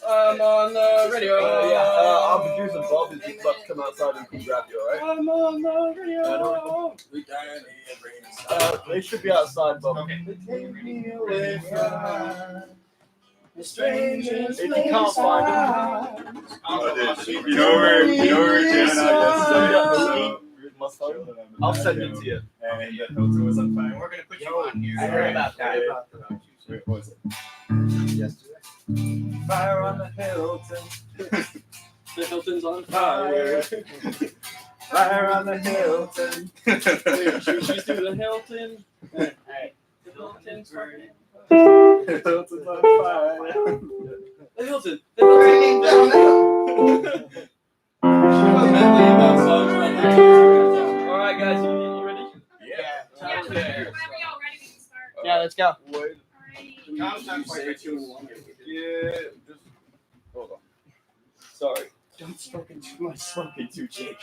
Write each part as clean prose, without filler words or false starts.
I'm on the radio. Our producer Bob is just about to come outside and come grab you, alright? I'm on the radio. They should be outside, Bob. Okay. Take me away from The strangers. if you can't find them, You know where I'll send it to you. And the filter was on fire. We're gonna put you on here. I heard about that. Wait, what was it? Yesterday. Fire on the Hilton. The Hilton's on fire. Fire on the Hilton. She's through the Hilton. Alright. The Hilton's burning. Hilton's on fire. The Hilton. The Hilton. Alright, guys, you ready? Yeah. Okay. Are we all ready? We can start. Yeah, let's go. Wait. Alrighty. Yeah, just hold on. Sorry. Don't smoking too much, smoking too, Jake.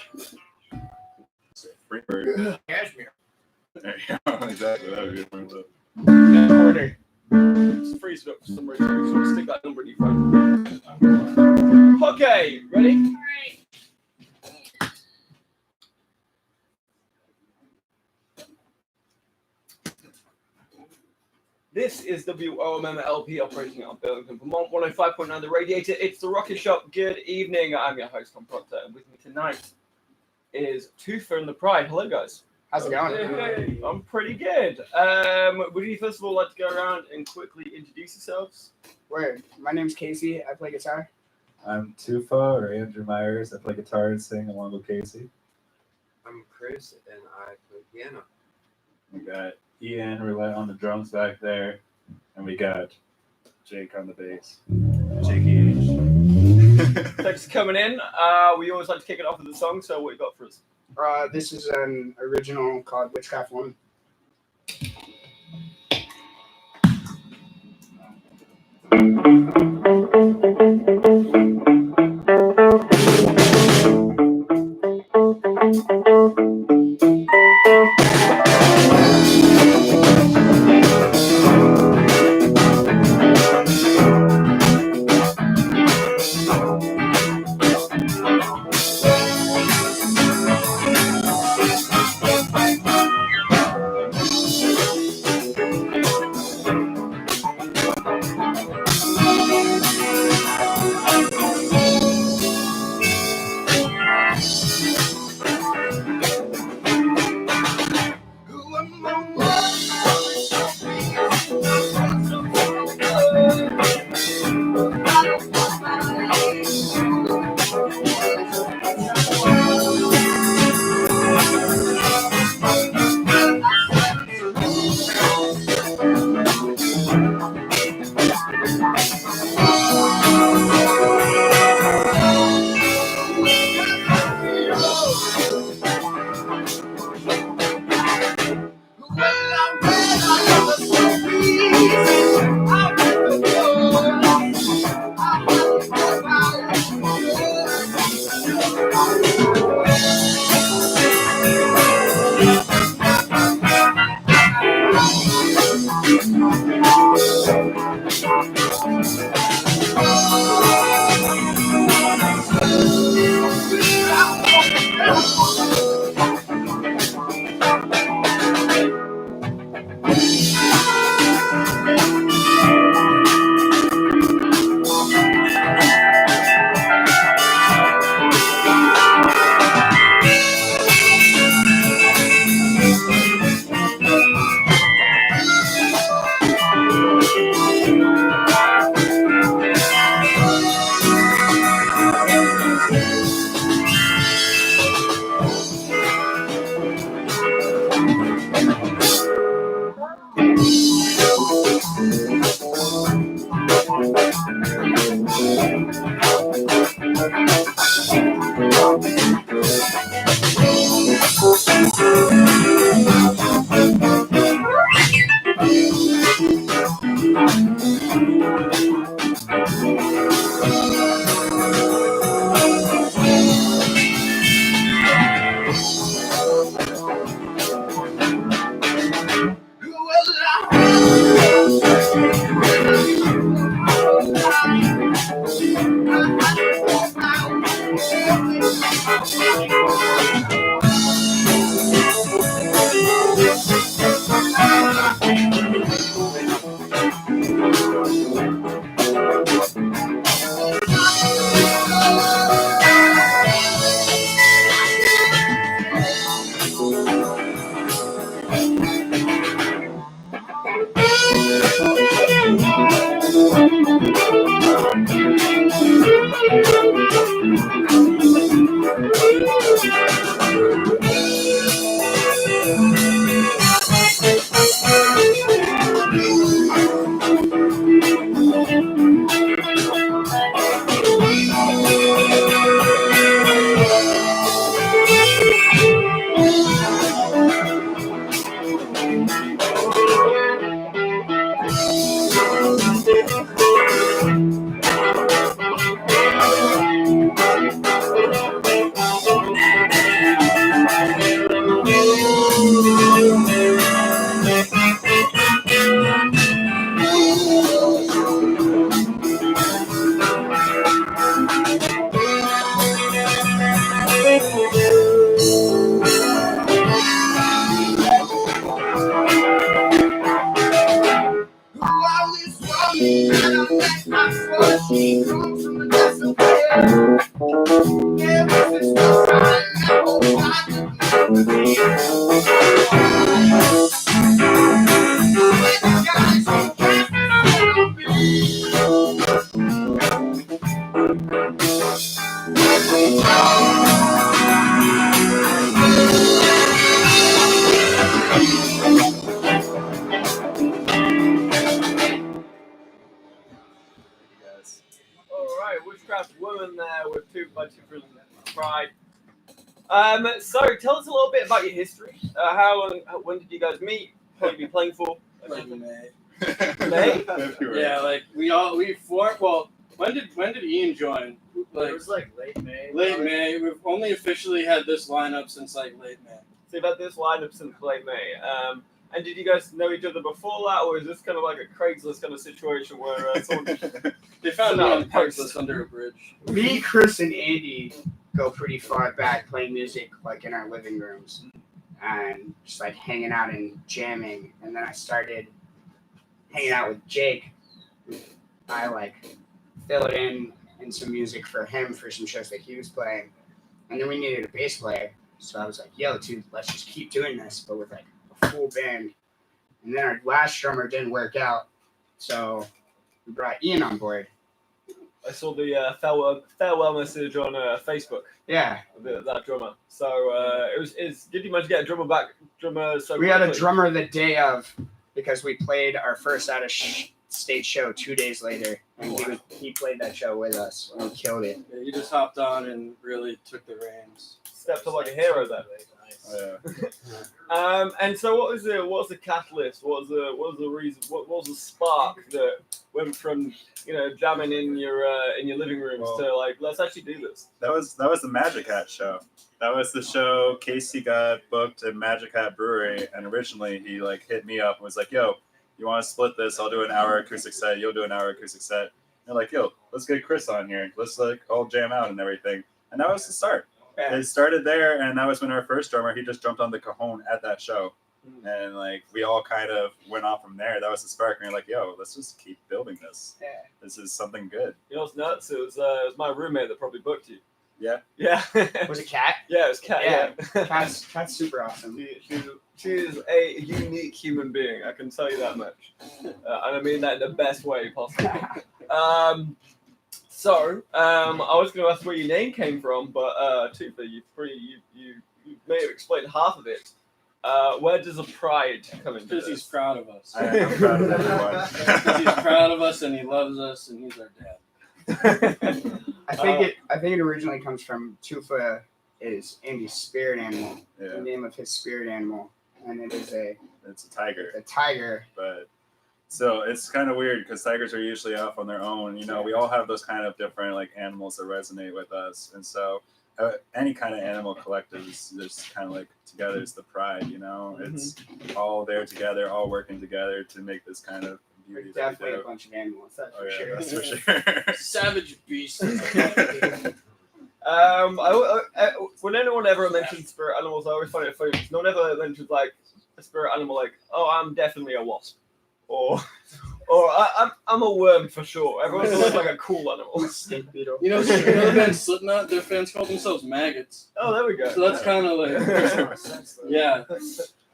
Freebird. Cashmere. There you go. Exactly. That would be one of the. Corner. Just freeze it up for some reason. So stick that number in your phone. Okay, ready? Alright. This is WOMMLP operating out of Burlington, Vermont, 105.9 The Radiator. It's the Rocket Shop. Good evening. I'm your host, Tom Proctor, and with me tonight is TUFA and The Pride. Hello, guys. How's it going? Hey, I'm pretty good. Would you first of all like to go around and quickly introduce yourselves? Word. My name's Casey. I play guitar. I'm TUFA or Andrew Myers. I play guitar and sing along with Casey. I'm Chris, and I play piano. We got Ian Roulette on the drums back there, and we got Jake on the bass. Jakey H. Thanks for coming in. We always like to kick it off with a song, so what you got for us? This is an original called Witchcraft Woman. Alright, Witchcraft Woman there with TUFA and The Pride. So tell us a little bit about your history. When did you guys meet? Who have you been playing for? Like May. May? Yeah, like we formed. Well, when did Ian join? Like It was like late May. late May. We've only officially had this lineup since like late May. So you've had this lineup since late May. And did you guys know each other before that, or is this kind of like a Craigslist kind of situation where someone They found me No, on Craigslist under a bridge. Me, Chris, and Andy go pretty far back playing music like in our living rooms and just like hanging out and jamming. And then I started hanging out with Jake. I like filled in some music for him for some shows that he was playing. And then we needed a bass player. So I was like, yo, dude, let's just keep doing this, but with like a full band. And then our last drummer didn't work out. So we brought Ian on board. I saw the farewell message on Facebook. Yeah. Of that drummer. So did you manage to get a drummer? So We had a quickly? drummer the day of because we played our first out of state show 2 days later, and he played that show with us and we killed it. Yeah, he just hopped on and really took the reins. Stepped up like a hero then. And so what was the catalyst? What was the reason? What was the spark that went from jamming in your living rooms to like, let's actually do this? That was the Magic Hat show. That was the show Casey got booked at Magic Hat Brewery, and originally he like hit me up and was like, yo, you want to split this? I'll do an hour acoustic set, you'll do an hour acoustic set. And they're like, yo, let's get Chris on here. Let's like all jam out and everything. And that was the start. Yeah. It started there, and that was when our first drummer, he just jumped on the cajon at that show. And like we all kind of went off from there. That was the spark. And we were like, yo, let's just keep building this. Yeah. This is something good. You know what's nuts? It was my roommate that probably booked you. Yeah. Yeah. Was it Kat? Yeah, it was Kat. Yeah. Kat's super awesome. She is a unique human being. I can tell you that much, and I mean that in the best way possible. So I was going to ask where your name came from, but TUFA, you may have explained half of it. Where does the pride come into Because he's this? proud of us. I am proud of everyone. Because he's proud of us and he loves us and he's our dad. I think it originally comes from TUFA is Andy's spirit animal. Yeah. The name of his spirit animal, and it is It's a tiger. a tiger. But so it's kind of weird because tigers are usually off on their own. We all have those kind of different like animals that resonate with us, and so any kind of animal collective is just kind of like together is the pride. It's all there together, all working together to make this kind of We're beauty that we definitely a do. bunch of animals. That's Oh for yeah, sure. that's for sure. Savage beast. When anyone ever mentions spirit animals, I always find it funny because no one ever mentions like a spirit animal like, oh, I'm definitely a wasp, or I'm a worm for sure. Everyone's always like a cool animal. Stink beetle. You know the band Slipknot, their fans call themselves maggots. Oh, there we go. So that's kind of like, yeah.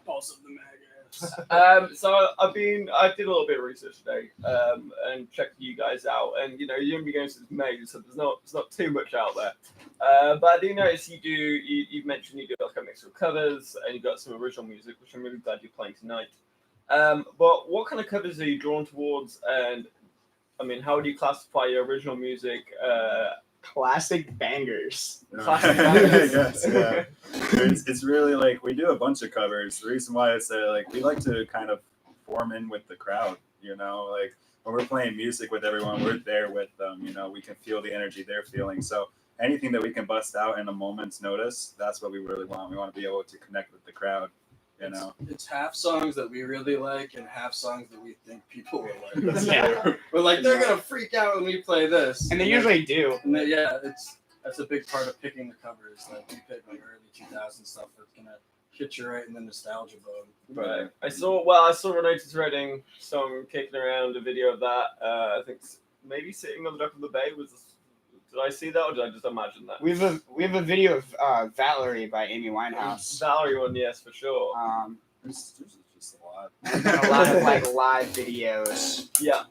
Pulse of the maggots. So I did a little bit of research today, and checked you guys out, and you haven't been going since May, so there's not too much out there. But I do notice you've mentioned you do like a mix of covers, and you've got some original music, which I'm really glad you're playing tonight. But what kind of covers are you drawn towards, and I mean, how would you classify your original music? Classic bangers. Classic I bangers. guess, yeah. It's really like we do a bunch of covers. The reason why is that like we like to kind of form in with the crowd. Like when we're playing music with everyone, we're there with them. We can feel the energy they're feeling. So anything that we can bust out in a moment's notice, that's what we really want. We want to be able to connect with the crowd. It's half songs that we really like and half songs that we think people will like. Yeah. We're like, they're gonna freak out when we play this, And they usually do. And that's a big part of picking the covers. Like we pick like early 2000 stuff that's gonna hit you right in the nostalgia bone. Right. I saw Radiator's Reading song kicking around, a video of that. I think maybe Sitting on the Dock of the Bay was. Did I see that, or did I just imagine that? We have a video of Valerie by Amy Winehouse. Valerie one, yes, for sure. There's just a lot. And a lot of like live videos. Yeah.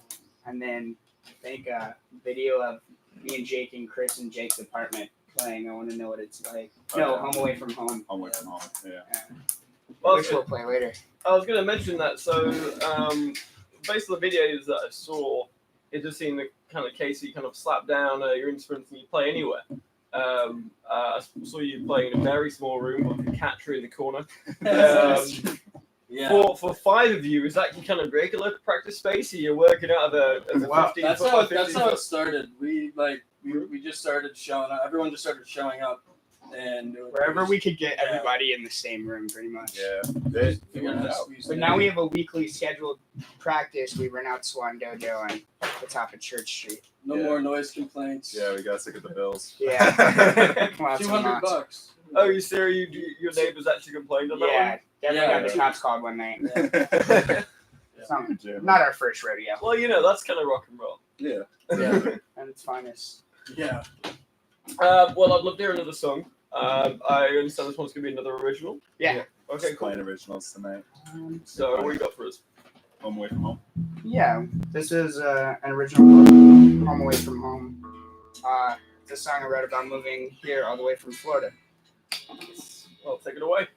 And then I think a video of me and Jake and Chris in Jake's apartment playing I Want to Know What It's Like. No, Home Away from Home. Home away from home. Yeah. Well, Which we'll play later. I was going to mention that. So, based on the videos that I saw, it just seemed the kind of case you kind of slap down your instruments and you play anywhere. I saw you playing in a very small room with a cat tree in the corner. Yeah. For 5 of you, is that kind of regular practice space? Or you're working out of a Wow, 15 That's foot how by 15 it foot? started. We just started showing up. Everyone just started showing up, and Wherever we could get everybody in the same room, pretty much. Yeah. figured Figured out it how to out. squeeze But it now in. we have a weekly scheduled practice. We rent out Swan Dojo on the top of Church Street. No more noise complaints. Yeah, we got sick of the bills. Yeah. Lots of $200. knots. Oh, you serious? Your neighbors actually complained on that Yeah, definitely Yeah. got the cops called one night. Yeah. Some, Jim. not our first rodeo. one? Well, that's kind of rock and roll. Yeah. Yeah. And its finest. Yeah. Well, I'd love to hear another song. I understand this one's going to be another original. Yeah. Okay, Just cool. playing originals tonight. So, what do you got for us? Home away from home. Yeah, this is an original book, Home Away from Home. It's a song I wrote about moving here all the way from Florida. Well, take it away.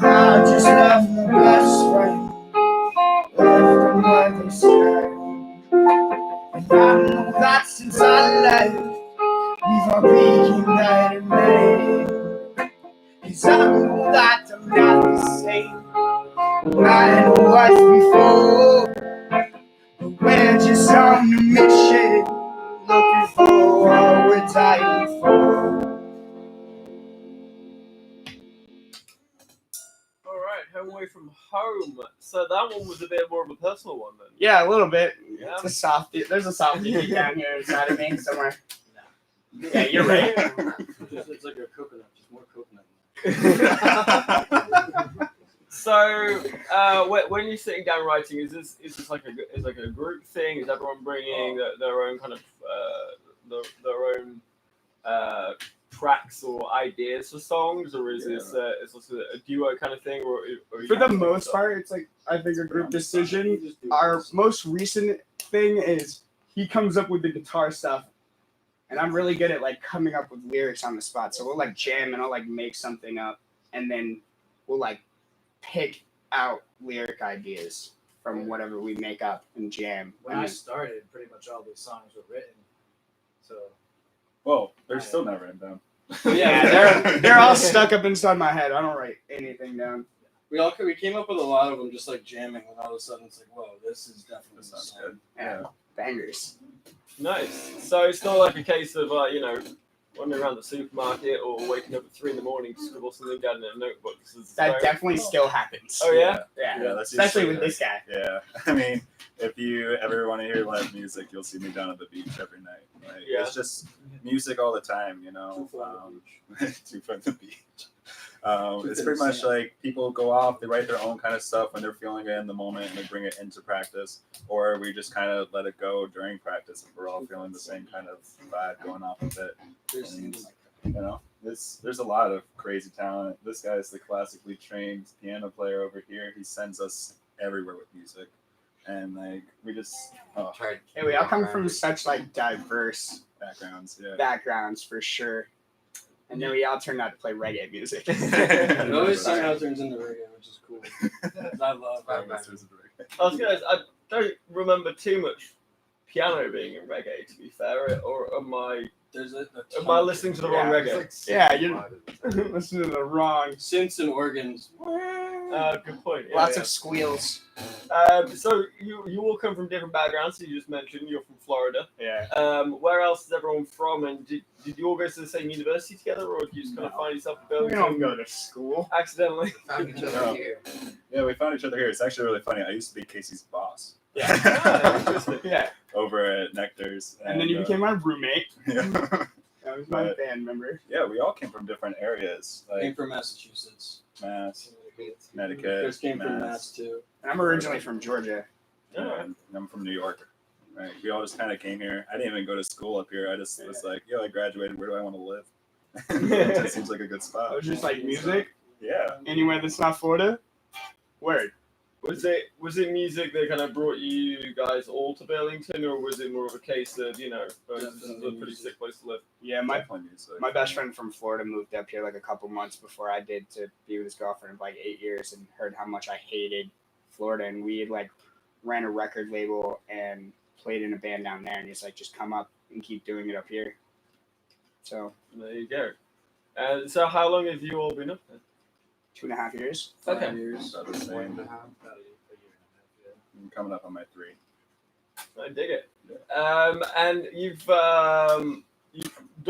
I just left my best friend, left him where they stay. And I know that since I left, we've all become night and day. 'Cause I know that I'm not the same I was before. But we're just on a mission, looking for what we're dying for. All right, Home Away from Home. So that one was a bit more of a personal one then. Yeah, a little bit. Yeah. It's a softie. There's a softie down here inside of me somewhere. Yeah, you're right. It's like a coconut, just more coconut. So, when you're sitting down writing, is this like a group thing? Is everyone bringing their own kind of their own tracks or ideas for songs, or is this is this a duo kind of thing? Or For the most part, it's like I think a group decision. Our most recent thing is he comes up with the guitar stuff, and I'm really good at like coming up with lyrics on the spot. So we'll like jam and I'll like make something up, and then we'll like pick out lyric ideas from whatever we make up and jam. When I started, pretty much all these songs were written. So Well, they're still not written down. yeah, they're all stuck up inside my head. I don't write anything down. we came up with a lot of them just like jamming, and all of a sudden it's like, whoa, this is definitely This sounds song. good. Yeah, bangers. Nice. So it's not like a case of wandering around the supermarket or waking up at 3 a.m. to scribble something down in a notebook. That definitely still happens. Oh yeah. Yeah, that's especially usually with this guy. Yeah, I mean, if you ever want to hear live music, you'll see me down at the beach every night. Like, Yeah. It's just music all the time, you know. TUFA and The Beach. It's pretty much like people go off, they write their own kind of stuff when they're feeling it in the moment and they bring it into practice, or we just kind of let it go during practice if we're all feeling the same kind of vibe going off of it. And, you know, there's a lot of crazy talent. This guy is the classically trained piano player over here. He sends us everywhere with music, and like we just Yeah, we all come from such like diverse backgrounds. for sure. And then we all turned out to play reggae music. It always somehow turns into reggae, which is cool. I love I don't remember too much piano being in reggae, to be fair, or am I There's a Am I listening to the wrong Yeah, reggae? Yeah, you're listening to the wrong. synths and organs. Good point. Yeah, Lots yeah. of squeals. So you all come from different backgrounds. So you just mentioned you're from Florida. Yeah. Where else is everyone from? And did you all go to the same university together, or did you just kind of find yourself in We don't Burlington go to school. accidentally? Found each other No. here. Yeah, we found each other here. It's actually really funny. I used to be Casey's boss Ah, interesting. Yeah. over at Nectar's. And then you became my roommate. yeah. That was my But- band member. Yeah, we all came from different areas, Came like from Massachusetts. Mass, Chris Connecticut, came from Mass too. And I'm originally from Georgia. and I'm from New York. Right, we all just kind of came here. I didn't even go to school up here. I just was like, yo, I graduated. Where do I want to live? It just seems like a good I spot. was just like music. Yeah. Anywhere that's not Florida. Word. Was it music that kind of brought you guys all to Burlington, or was it more of a case that this is a pretty sick place to live? Yeah, my Definitely music. best friend from Florida moved up here like a couple months before I did to be with his girlfriend for like 8 years, and heard how much I hated Florida. And we had like ran a record label and played in a band down there, and he's like, just come up and keep doing it up here. So There you go. So how long have you all been up there? 2.5 years. 5 years. About the same. 1.5. I'm coming up on my 3. I dig it. And you've done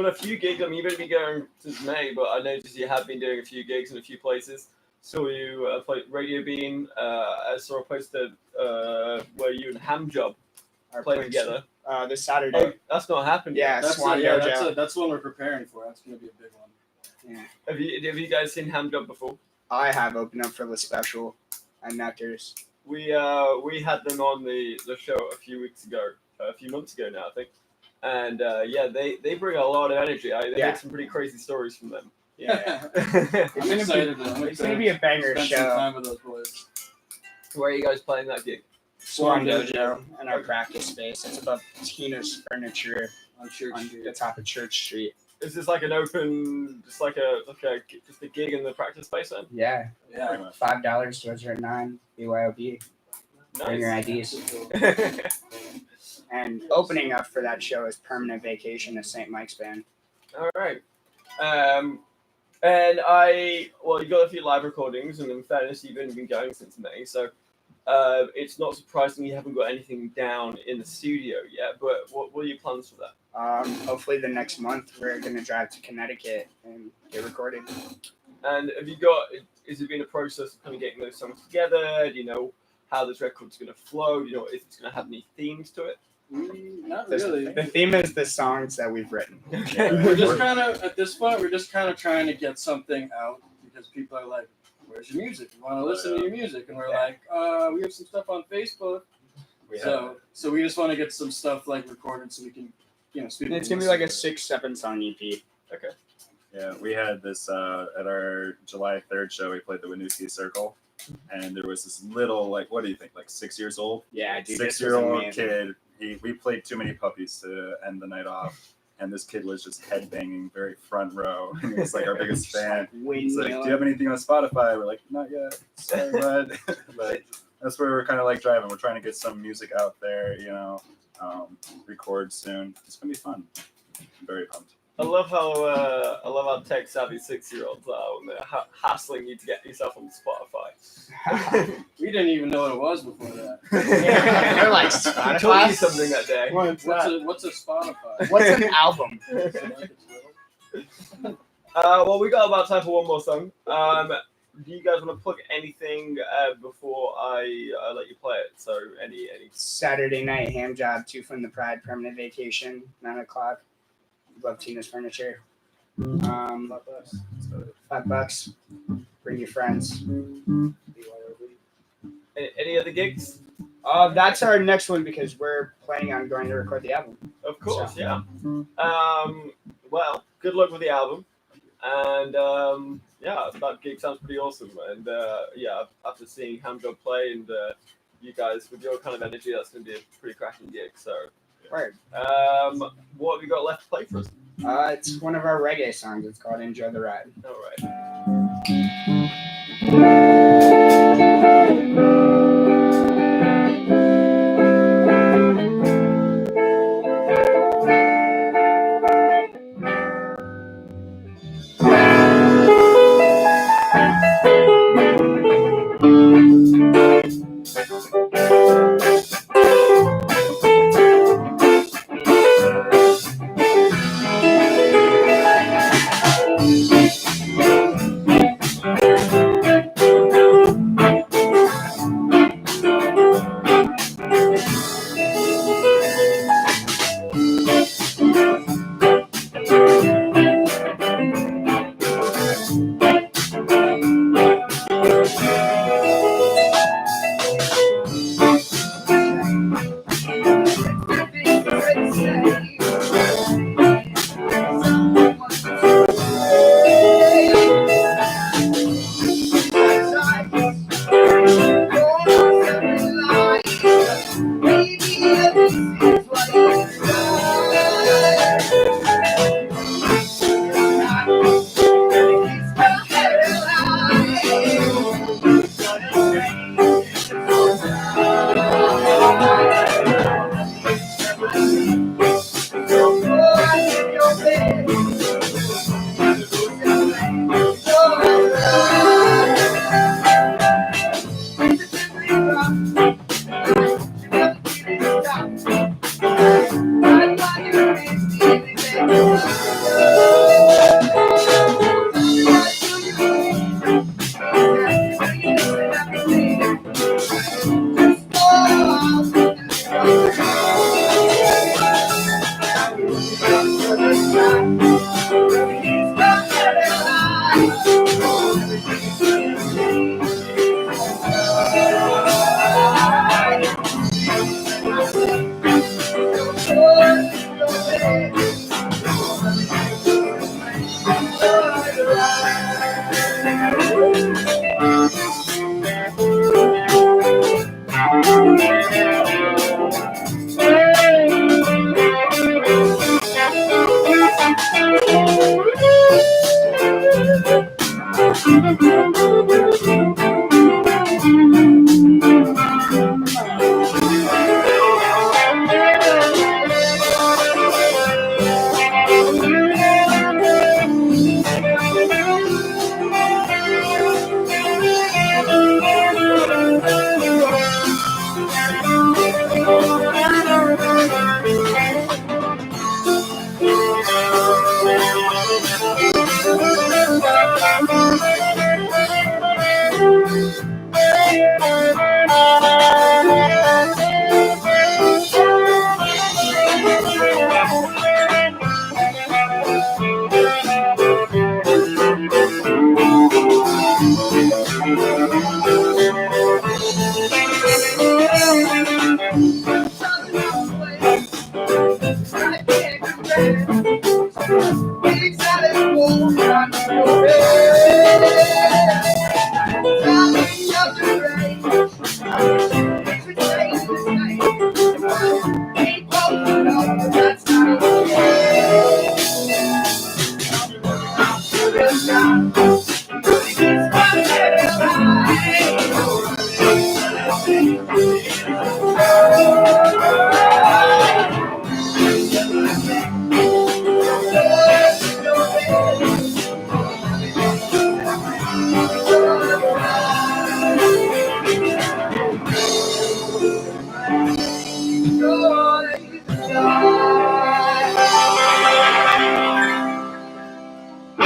a few gigs. I mean, you've only been going since May, but I noticed you have been doing a few gigs in a few places. Saw you play Radio Bean. I saw a poster where you and Hamjob Our played place, together. This Saturday. Oh, that's not happened yet. Yeah, That's Swan yeah, Dojo. that's one we're preparing for. That's gonna be a big one. Yeah. Have you guys seen Hamjob before? I have opened up for the special at Nectar's. We had them on the show a few months ago now, I think. And they bring a lot of energy. They Yeah. get some pretty crazy stories from them. Yeah. I'm excited. It's gonna be a banger Spend some show. time with those boys. Where are you guys playing that gig? Swan Dojo in our practice space. It's above Tina's Furniture On Church on Street. the top of Church Street. Is this like an open, just a gig in the practice space then? Yeah. Yeah. Pretty much. $5 to reserve 9 BYOB. Bring your Nice. IDs. And opening up for that show is Permanent Vacation of St. Mike's Band. All right. And you got a few live recordings, and in fairness, you've only been going since May, so it's not surprising you haven't got anything down in the studio yet. But what are your plans for that? Hopefully the next month we're gonna drive to Connecticut and get recorded. And has it been a process of kind of getting those songs together? Do you know how this record's going to flow? Do you know if it's going to have any themes to it? Not really. The theme is the songs that we've written. We're just kind of at this point. We're just kind of trying to get something out because people are like, "Where's your music? We want to listen to your music." And we're like, "We have some stuff on Facebook." So we just want to get some stuff like recorded so we can, speak. It's gonna be like a 6-7 song EP. Yeah, we had this at our July 3rd show. We played the Winooski Circle, and there was this little, what do you think, 6 years old? Yeah, dude, this was 6-year-old amazing. kid. We played Too Many Puppies to end the night off, and this kid was just headbanging very front row. He was like our biggest fan. He's like, "Do you have anything on Spotify?" We're like, "Not yet, sorry, bud." But that's where we're kind of driving. We're trying to get some music out there, record soon. It's gonna be fun. I'm very pumped. I love how tech savvy 6-year-olds are when they're hassling you to get yourself on Spotify. We didn't even know what it was before that. They're like I told you Spotify. something that day. What's What's a Spotify? What's an album? Well, we got about time for one more song. Do you guys want to plug anything before I let you play it? So any Saturday night ham job, TUFA and The Pride, Permanent Vacation, 9 o'clock. Love Tina's Furniture. $5. Bring your friends. any other gigs? That's our next one because we're planning on going to record the album. Of course, yeah. Well, good luck with the album, and that gig sounds pretty awesome. And after seeing Hamjob play and you guys with your kind of energy, that's going to be a pretty cracking gig. So, Word. what have you got left to play for us? It's one of our reggae songs. It's called Enjoy the Ride. All right.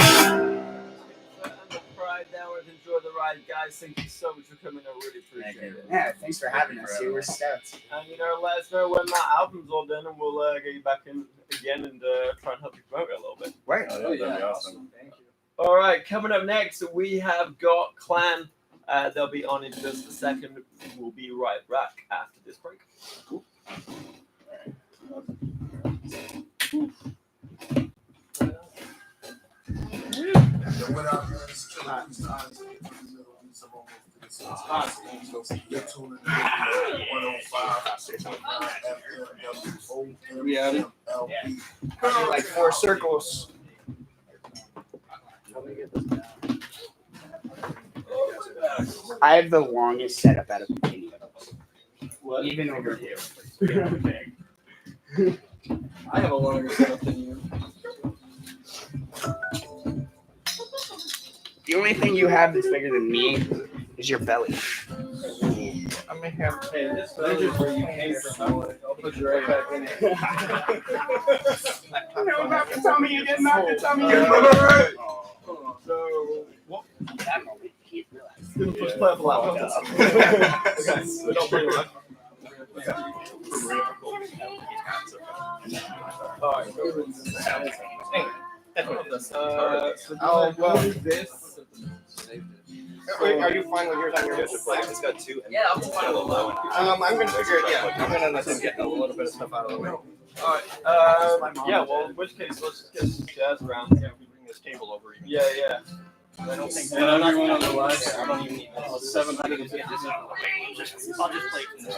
And the Pride there with Enjoy the Ride, guys. Thank you so much for coming. I really appreciate it. Yeah, thanks for having us, dude. We're stoked. And let us know when that album's all done, and we'll get you back in again and try and help you promote it a little bit. Right. Oh, yeah, that'd be awesome. Thank you. All right, coming up next, we have got Klan. They'll be on in just a second. We'll be right back after this break. Cool. We out it? Like 4 circles. I have the longest setup out of any of us. What? Even over you. I have a longer setup than you. The only thing you have that's bigger than me is your belly. I'm gonna have this belly where you came from. I'll put you right back in it. You don't have to tell me you didn't have to tell me you So, what? That moment, he realized. Gonna push purple out. Okay, so don't bring it back. Alright, what is this? Wait, are you fine with yours on your list? It's got 2. Yeah, I'm fine with that. I'm gonna figure it. Yeah, I'm gonna let him get a little bit of stuff out of the way. Alright, yeah, well, in which case, let's get some jazz around. Yeah, we bring this table over. Even. Yeah. I don't think. And everyone on the live Yeah, I don't even need Oh, this. 750. I'll just play from this.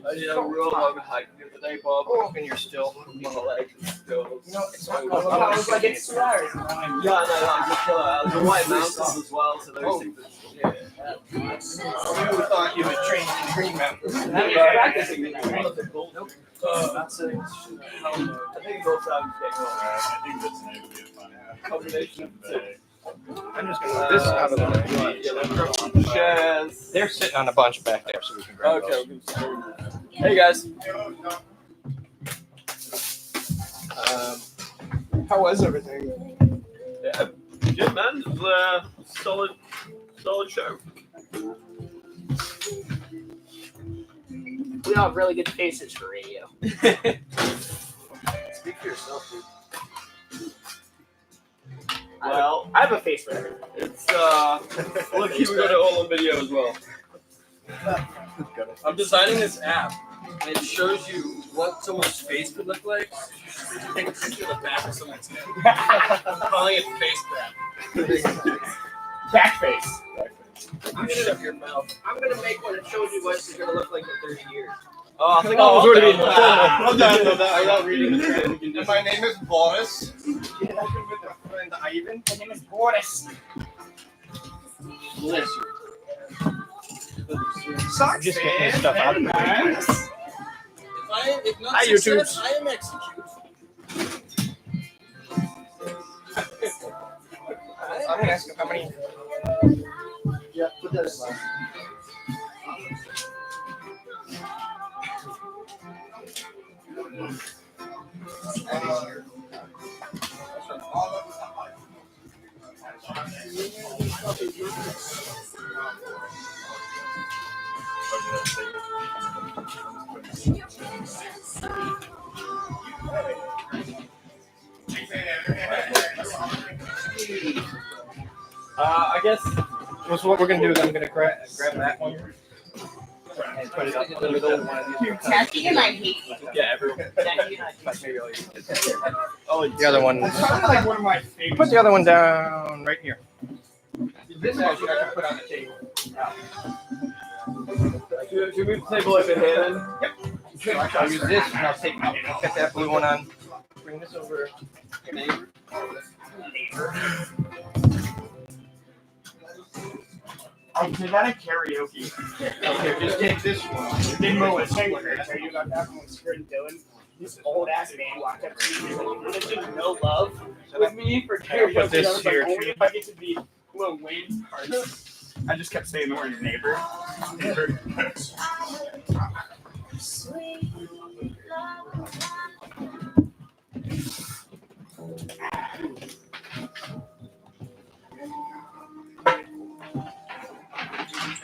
I did a real long hike the other day, Bob. Oh, and you're still. My legs are still. It's I was like, it's 2 hours. Yeah, no, that was a killer. The White Mountains as well, so those things. Yeah. We thought you would train in Green Mountain. Practicing it. That's it. I think both sides get going. I think this name would be a fun Combination of the two. I'm just gonna move this out of the way. Shares. They're sitting on a bunch back there, so we can grab Okay. those. Hey guys. How was everything? Yeah, good man. It was a solid show. We all have really good faces for radio. Speak for yourself, dude. Well, I have a face for it. it's look, we got it all on video as well. I'm designing this app, and it shows you what someone's face could look like. You take a picture of the back of someone's head. I'm calling it face crap. Backface. I'm gonna shut your mouth. I'm gonna make one that shows you what it's gonna look like in 30 years. Oh, I think I was already being I'm down with that. I'm not reading the terms and conditions. My name is Boris. With a friend Ivan. My name is Boris. Bless you. Sucks, Just getting this stuff out of the way. If not Hi, success, YouTube. I am execute. I'm gonna ask him how many. Yeah, put that aside. I guess So what we're gonna do is I'm gonna grab that one and put it up in the middle of one of these. Tacky and I hate you. yeah, everyone. Tacky and I hate But maybe I'll use it. Oh, The other one. It's probably like one of my favorites. Put the other one down right here. This actually I can put on the table. should we table over here then? So I'll use this and I'll get that blue one on. Bring this over. Neighbor. I did that at karaoke. Okay, just take this one. Didn't know what sing with her. Tell you about that when Skirt and Dylan. This old ass man walked up to me and was like, "You no love with me for karaoke." I'll put this I was like, here. only if I get to be Lil Wayne's part. I just kept saying the word neighbor.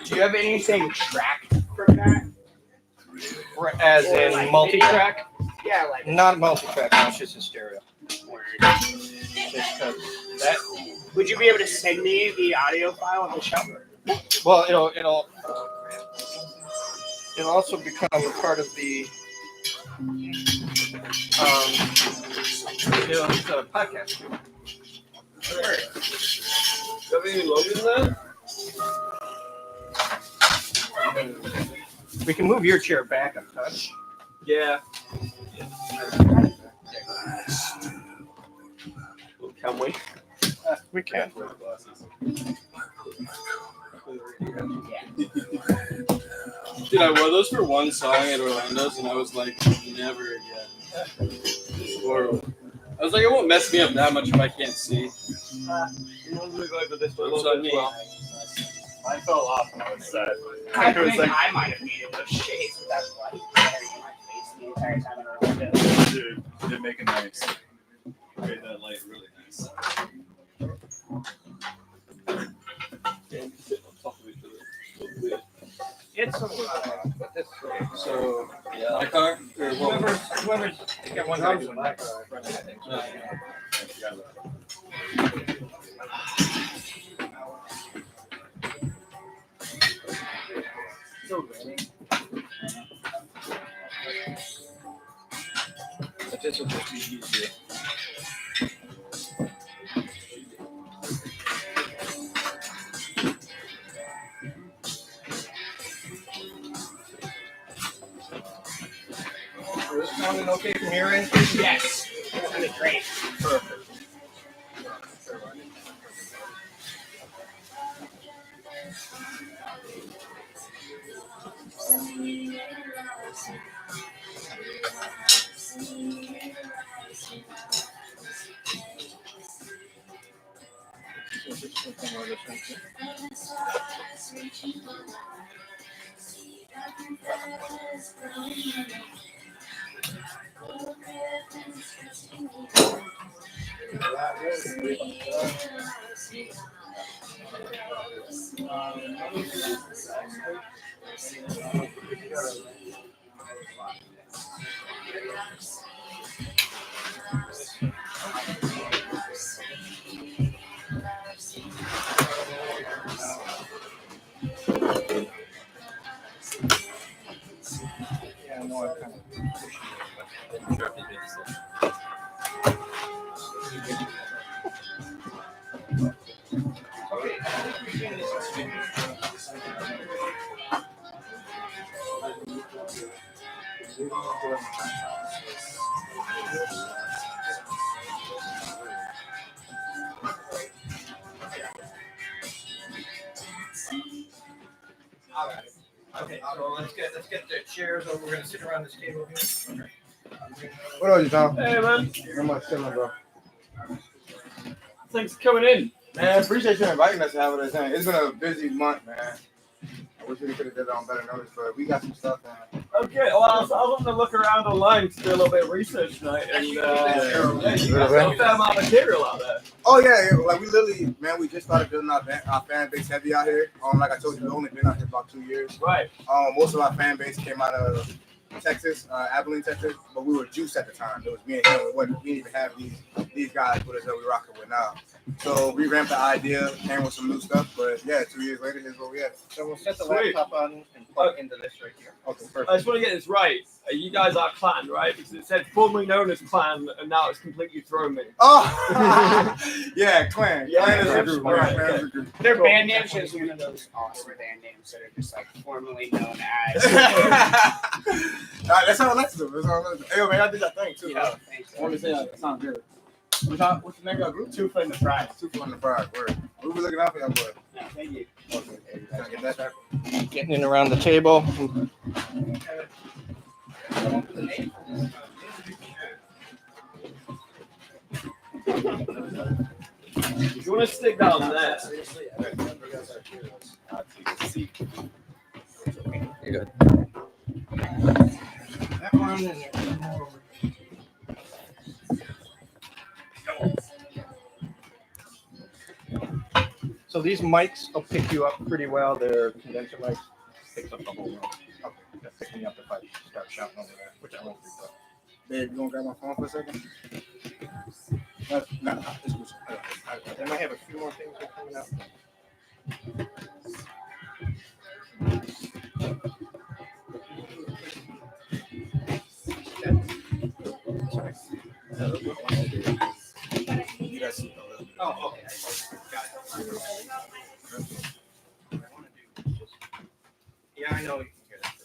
Do you have anything tracked from that? As Or in like multi-track? Yeah, like Not multi-track, no, it's just in stereo. word. Just 'cause that. Would you be able to send me the audio file of the show? Well, it'll also become a part of the it's a podcast. Do you have any logos there? We can move your chair back a touch. Yeah. Can we? We can. Dude, I wore those for one song at Orlando's, and I was like, never again. Horrible. I was like, it won't mess me up that much if I can't see. You want to move over this way a It's little on bit me. as well? Mine fell off when I was sad. I It was think like, I might have needed those shades with that light glaring in my face the entire time in Orlando. dude, did make it nice. Made that light really nice. Yeah, sit on top of each other. It's but this So, my car? Or whoever's got one nice one back. But this will just be easier. Is this sounding okay from your end? Yes, that sounded great. Perfect. Okay, so let's get the chairs over. We're gonna sit around this table here. What are you, Tom? Hey man, Not much chilling, bro. thanks for coming in. Man, appreciate you inviting us to have this thing. It's been a busy month, man. I wish we could have did it on better notice, but we got some stuff, man. Okay, well, I was having a look around online to do a little bit of research tonight, and you guys got a fair amount of material out there. Oh yeah, like we literally, man, we just started building our fan base heavy out here. Like I told you, we've only been out here about 2 years. Right. Most of our fan base came out of Texas, Abilene, Texas, but we were juice at the time. It was me and him. We didn't even have these guys with us that we rocking with now. So we ramped the idea, came with some new stuff, but yeah, 2 years later, here's where we at. So we'll set the laptop on and plug into this right here. Okay, perfect. I just want to get this right. You guys are Klan, right? Because it said formerly known as Klan, and now it's completely thrown me. Oh, yeah, Klan. Yeah, Klan is a yeah, group. right, Klan is okay. a group. Their band names is one of those awesome band names that are just like formerly known as. That's how I like to do. That's how I like to do. Hey, yo, man, I did that thing too. Yeah, thanks. What do you say? That sounds good. What's the name of your group? TUFA and The Pride. TUFA and The Pride. Word. We were looking out for y'all, boy. Yeah, thank you. Okay. Can I get that? Getting in around the table. If you want to stick down there. You're good. That one and there's one more over here. So these mics will pick you up pretty well. They're condenser mics. Picks up the whole room. Okay. They'll pick me up if I start shouting over that, which I won't do. But Babe, you want to grab my phone for a second? No, it's good. I might have a few more things that are coming out. Oh, okay. Yeah, I know you can hear that.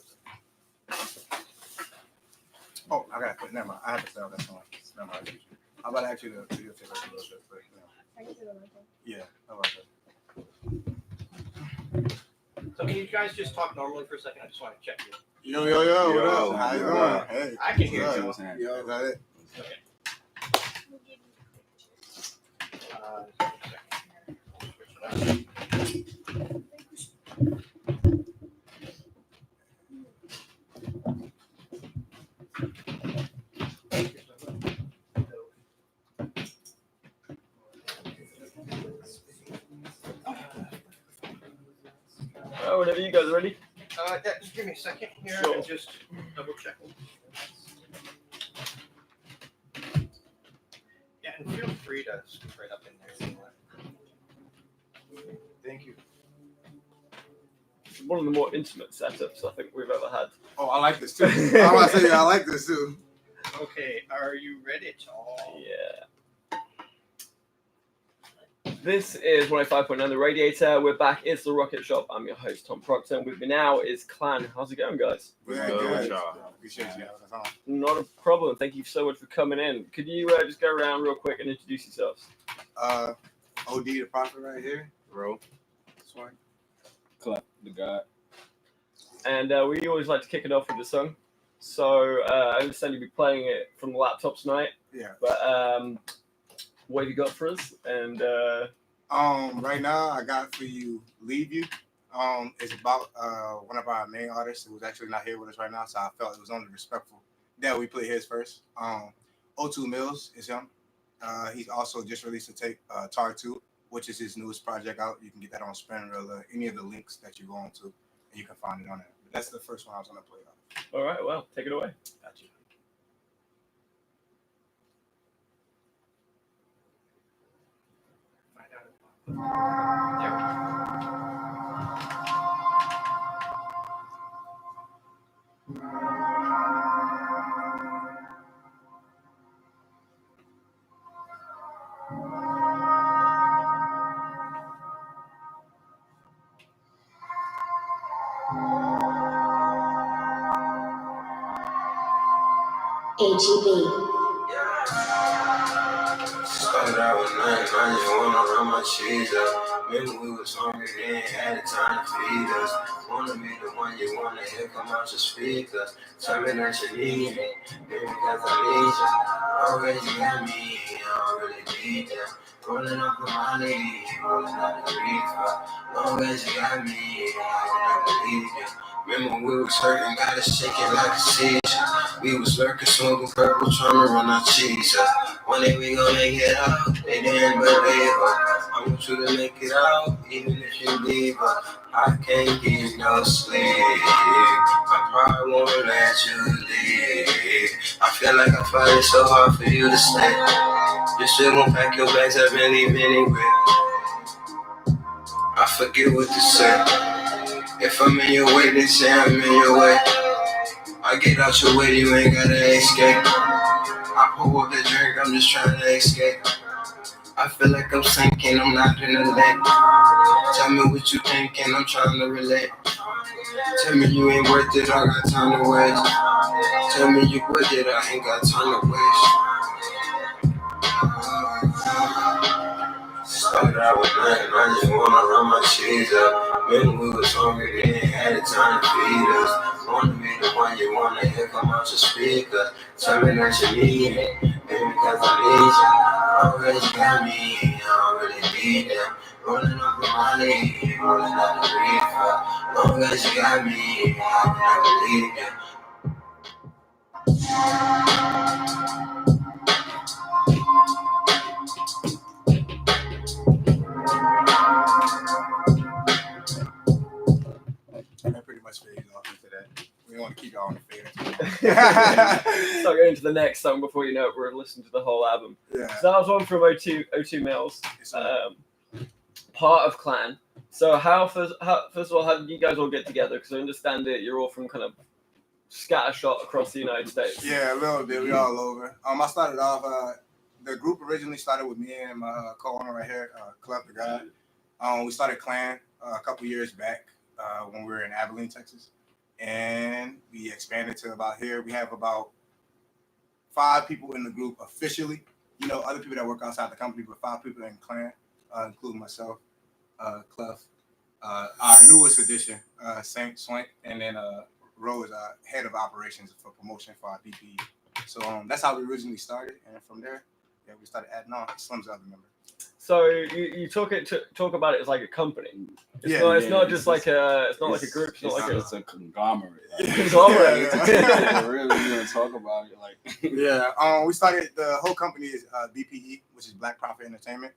Oh, I got to put. Never mind. I have to sell that song. Never mind. I'm about to actually do a video tape a little bit, but yeah, how about that? So can you guys just talk normally for a second? I just want to check you. Yo, what up? How you doing? Hey, I can hear you. Yo, is that it? Whenever you guys are ready. Yeah, just give me a second here Sure. and just double checking. Yeah, and feel free to scoot right up in there if you want. Thank you. It's one of the more intimate setups I think we've ever had. Oh, I like this too. I'm about to say, I like this too. Okay, are you ready to all? Yeah. This is 105.9 The Radiator. We're back. It's the Rocket Shop. I'm your host, Tom Proctor. And with me now is Klan. How's it going, guys? Yeah, good. Appreciate you. Not a problem. Thank you so much for coming in. Could you just go around real quick and introduce yourselves? OD the prophet right here. Bro. Swag. Clap the God. And we always like to kick it off with a song. So I understand you'll be playing it from the laptop tonight. Yeah. But what have you got for us? And right now I got for you Leave You. It's about one of our main artists who's actually not here with us right now, so I felt it was only respectful that we play his first. O2 Mills is him. He's also just released a tape, Tar 2, which is his newest project out. You can get that on Spinrilla, any of the links that you go on to, and you can find it on there. But that's the first one I was gonna play on. all right, well, take it away. Gotcha. There we go. Started out with nothing, I just wanna run my cheese up. Remember we was hungry, they ain't had the time to feed us. Wanna be the one you wanna hear come out your speakers. Tell me that you need me, baby, cause I need you. Always you got me, I don't really need you. Rolling up on my knee, rolling up the reefer. Long as you got me, I will never leave you. Remember we was hurting, got us shaking like a seizure. We was lurking, smoking purple, trying to run our cheese up. One day we gon' make it out, they didn't believe us. I want you to make it out, even if you leave us. I can't get no sleep, I probably won't let you leave. I feel like I'm fighting so hard for you to stay. You still gon' pack your bags up and leave anyway. I forget what to say. If I'm in your way, then say I'm in your way. I get out your way, you ain't gotta escape. I pull up the drink, I'm just trying to escape. I feel like I'm sinking, I'm not in the lake. Tell me what you thinking, I'm trying to relate. Tell me you ain't worth it, I got time to waste. Tell me you worth it, I ain't got time to waste. Started out with nothing, I just wanna run my cheese up. Remember we was hungry, they ain't had the time to feed us. Wanna be the one you wanna hear come out your speaker. Tell me that you need me, baby, cause I need you. Always got me, I don't really need you. Rolling up on my knee, rolling up the reefer. Long as you got me, I will never leave you. That pretty much fades off into that. We don't want to keep y'all on the fade. Start going to the next song before you know it, we're listening to the whole album. Yeah. So that was one from O2 Mills, part of Klan. So first of all, how did you guys all get together? Because I understand that you're all from kind of scattershot across the United States. Yeah, a little bit. We all over. I started off. The group originally started with me and my co-owner right here, Club the Guy. We started Klan a couple years back when we were in Abilene, Texas, and we expanded to about here. We have about 5 people in the group officially. You know, other people that work outside the company, but 5 people in Klan, including myself, Clef, our newest addition, Saint Swank, and then Rose, head of operations for promotion for our DPE. So that's how we originally started, and from there, yeah, we started adding on. Slim's the other member. So you talk about it as like a company. It's not just like a group. It's not like it's a conglomerate. Conglomerate. Yeah, really, you want to talk about it, like. Yeah. We started, the whole company is BPE, which is Black Profit Entertainment.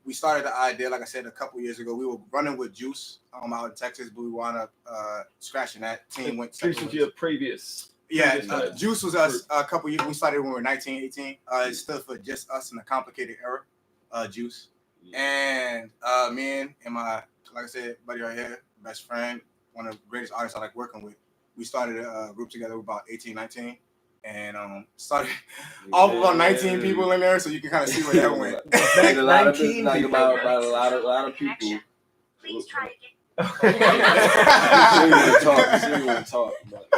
We started the idea, like I said, a couple years ago. We were running with Juice out in Texas, but we wound up scratching that. Team went separate Juice was your previous. Yeah, Juice was us a couple years. We started when we were 19, 18. It stood for Just Us in a Complicated Era, Juice. And me and my, like I said, buddy right here, best friend, one of the greatest artists I like working with. We started a group together with about 18, 19. And started all about 19 people in there, so you can kind of see where that went. A lot of people, like about a lot of people. Please try again. You want to talk, but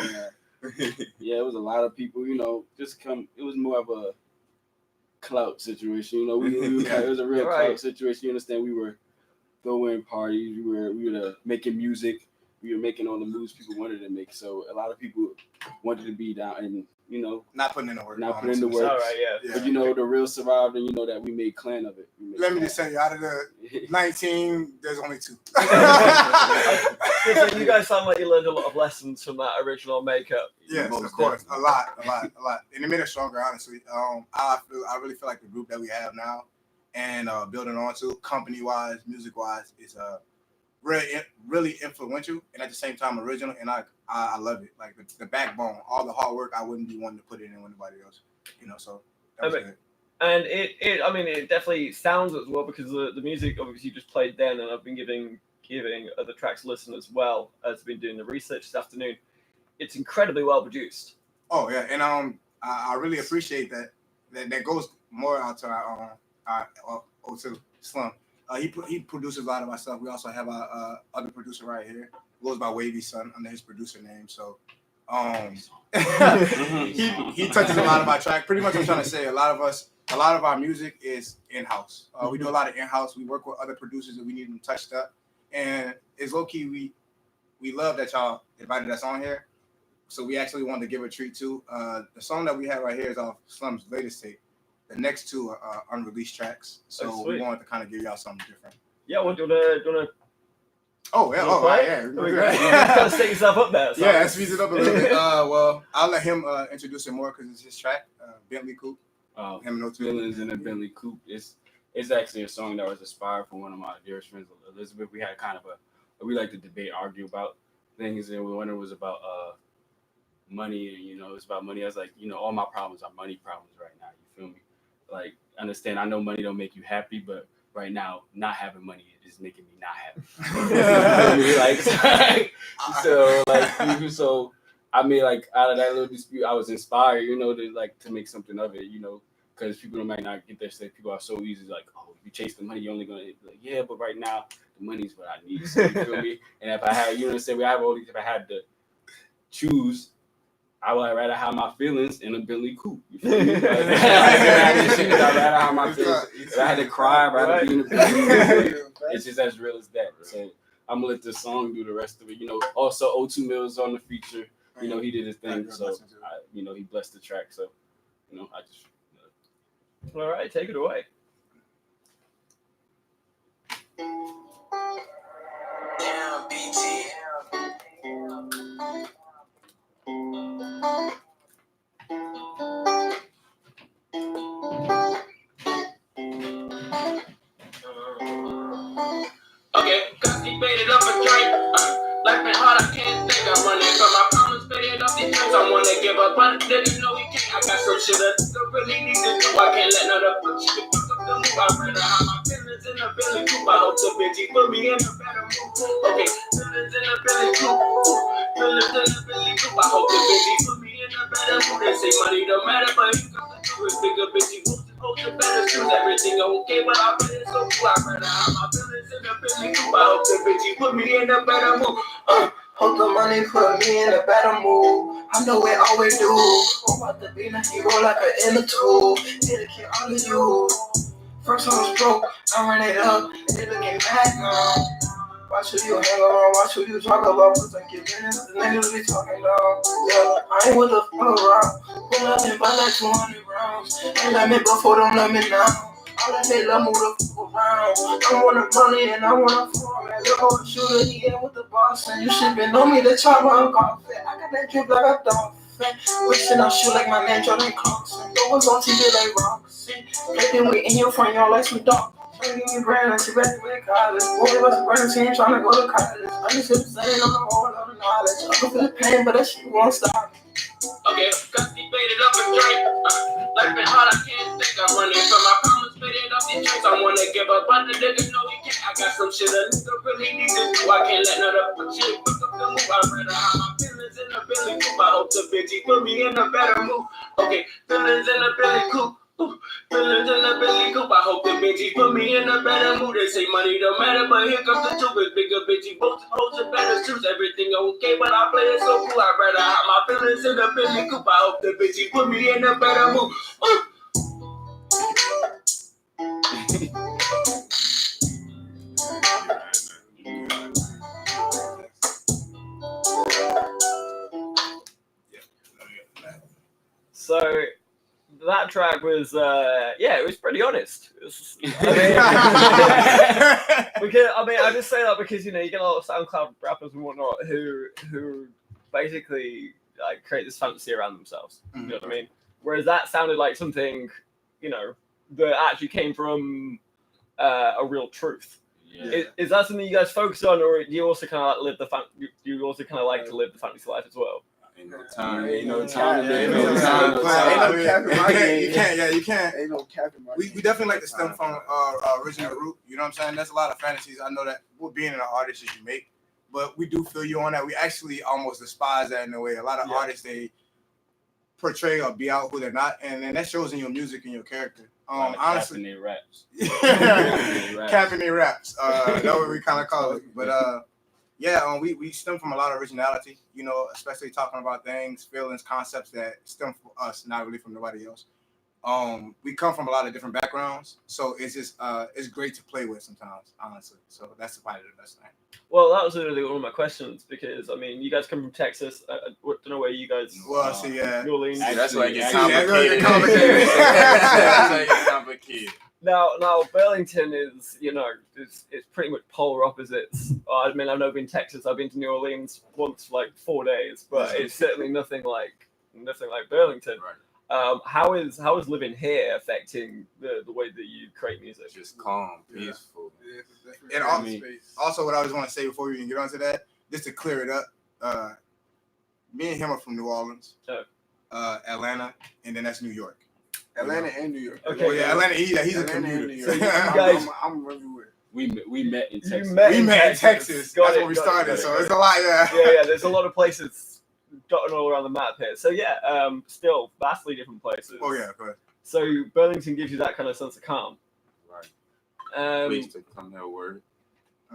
yeah, it was a lot of people. You know, just come. It was more of a clout situation. You know, it was a real clout situation. You understand? We were throwing parties. We were making music. We were making all the moves people wanted to make. So a lot of people wanted to be down and, you know, not putting in the work. All right, yeah. But you know, the real survived, and you know that we made Klan of it. Let me just say, out of the 19, there's only 2. So you guys sound like you learned a lot of lessons from that original makeup. Yes, of course, a lot, and it made us stronger. Honestly, I really feel like the group that we have now, and building onto company-wise, music-wise, is really influential, and at the same time original, and I love it. Like the backbone, all the hard work, I wouldn't be wanting to put it in with anybody else, you know. So that was good. And it definitely sounds as well, because the music obviously you just played then, and I've been giving other tracks a listen as well as I've been doing the research this afternoon. It's incredibly well produced. Oh yeah, and I really appreciate that. That goes more out to our O2 Slum. He produces a lot of our stuff. We also have our other producer right here. Goes by Wavy Son under his producer name. So He touches a lot of our track. Pretty much, I'm trying to say a lot of our music is in house. We do a lot of in house. We work with other producers that we need them touched up, and it's low key. We love that y'all invited us on here. So we actually wanted to give a treat too. The song that we have right here is off Slum's latest tape. The next two are unreleased tracks. So we wanted to kind of give y'all something different. Yeah, well, do you wanna Oh yeah, yeah. Gotta set yourself up there. So. Yeah, that speeds it up a little bit. Well, I'll let him introduce it more because it's his track, Bentley Coupe. Him and Villains in a Bentley Coupe. It's actually a song that was inspired from one of my dearest friends, Elizabeth. We had kind of we like to debate, argue about things, and one of it was about money, and it's about money. I was like, all my problems are money problems right now. You feel me? Like, understand? I know money don't make you happy, but right now, not having money is making me not happy. So I mean, like, out of that little dispute, I was inspired, to make something of it, because people might not get their stuff. People are so easy, like, oh, if you chase the money, you're only gonna be like, yeah, but right now the money's what I need. So, you feel me? And if I had, if I had to choose, I would rather have my feelings in a Bentley Coupe. You feel me? I'd rather have my feelings. If I had to cry, I'd rather be in a Bentley Coupe. It's just as real as that. So I'm gonna let this song do the rest of it. Also O2 Mills on the feature. He did his thing. So he blessed the track. So I just. All right, take it away. Damn, BT. Okay, got debated up a drink. Life been hard, I can't think. I'm running from my problems, faded up these drinks. I wanna give up, but didn't know we can't. I got some shit that I really need to do. I can't let none of the shit pick up the move. I'd rather have my feelings in a Bentley Coupe. I hope the bitch put me in a better mood. Okay, feelings in a Bentley Coupe. Feelings in a Bentley Coupe. I hope the bitch put me in a better mood. They say money don't matter, but you got to do it. Bigger bitch, hold the better shoes. Everything okay, but I feel it so cool. I'd rather have my feelings in a Bentley Coupe. I hope the bitch put me in a better mood. Hope the money put me in a better mood. I know it always do. I'm about to be a hero like an inner tool. It'll kill all of you. First I was broke, I ran it up, it'll get mad now. Watch who you hang around, watch who you talk about. Cause I get minutes, the niggas be talking about. Yeah, I ain't with the fuck around. Pull up and buy like 200 rounds. Ain't let me before, don't let me now. All that they love move the fuck around. I want the money and I want a phone. Man, you hold the shooter, he in with the boss. And you should been on me, the chopper, I'm confident. I got that drip like a dog. Wishing I shoot like my man Jordan Clarkson. No one's on TV like Roxy. Playing with in your front yard like some dog. Trying to give me brand like she graduated college. Boy, was a brand team trying to go to college. I just keep saying I'm the whole lot of knowledge. I can feel the pain, but that shit won't stop. Okay, got debated up a drink. Life been hard, I can't think. I'm running from my problems, faded up these drinks. I wanna give up, but the niggas know we can't. I got some shit a nigga really need to do. I can't let none of the shit pick up the move. I'd rather have my feelings in a Bentley Coupe. I hope the bitch put me in a better mood. Okay, feelings in a Bentley Coupe. Feelings in a Bentley Coupe. I hope the bitch put me in a better mood. They say money don't matter, but here comes the truth. It's bigger bitchy boats, holds the better shoes. Everything okay, but I play it so cool. I'd rather have my feelings in a Bentley Coupe. I hope the bitch put me in a better mood. So that track was, it was pretty honest. I just say that because you get a lot of SoundCloud rappers and whatnot who basically like create this fantasy around themselves. You know what I mean? Whereas that sounded like something, that actually came from a real truth. Yeah. Is that something you guys focus on, or do you also kind of like like to live the fantasy life as well? Ain't no time. Ain't no time. You can't. Ain't no cap in my We definitely like to stem from original root. You know what I'm saying? There's a lot of fantasies. I know that being an artist is you make, but we do feel you on that. We actually almost despise that in a way. A lot of artists, they portray or be out who they're not, and then that shows in your music and your character. Honestly, capping raps. Capping raps. That's what we kind of call it. But Yeah, we stem from a lot of originality, you know, especially talking about things, feelings, concepts that stem from us, not really from nobody else. We come from a lot of different backgrounds, so it's just it's great to play with sometimes, honestly. So that's probably the best thing. Well, that was really one of my questions because I mean, you guys come from Texas. I don't know where you guys. Well, see, yeah. New Orleans. Actually, That's why it gets actually, complicated. complicated. That's why it gets complicated. Now Burlington is, it's pretty much polar opposites. I mean, I've never been to Texas. I've been to New Orleans once for like 4 days, but it's certainly nothing like Burlington. Right. How is living here affecting the way that you create music? Just calm, peaceful. And also, what I just want to say before we even get onto that, just to clear it up, me and him are from New Orleans, Atlanta, and then that's New York. Atlanta and New York. Okay. Well, yeah, Atlanta. He's a Atlanta and commuter. New York. So you guys, I'm everywhere. We met in Texas. met we met in Texas. Got That's it, where we got it, started. got it, So got it's it. a lot. Yeah. yeah. There's a lot of places dotted all around the map here. So yeah, still vastly different places. Oh yeah, go ahead. So Burlington gives you that kind of sense of calm. Right. Please to come there, word.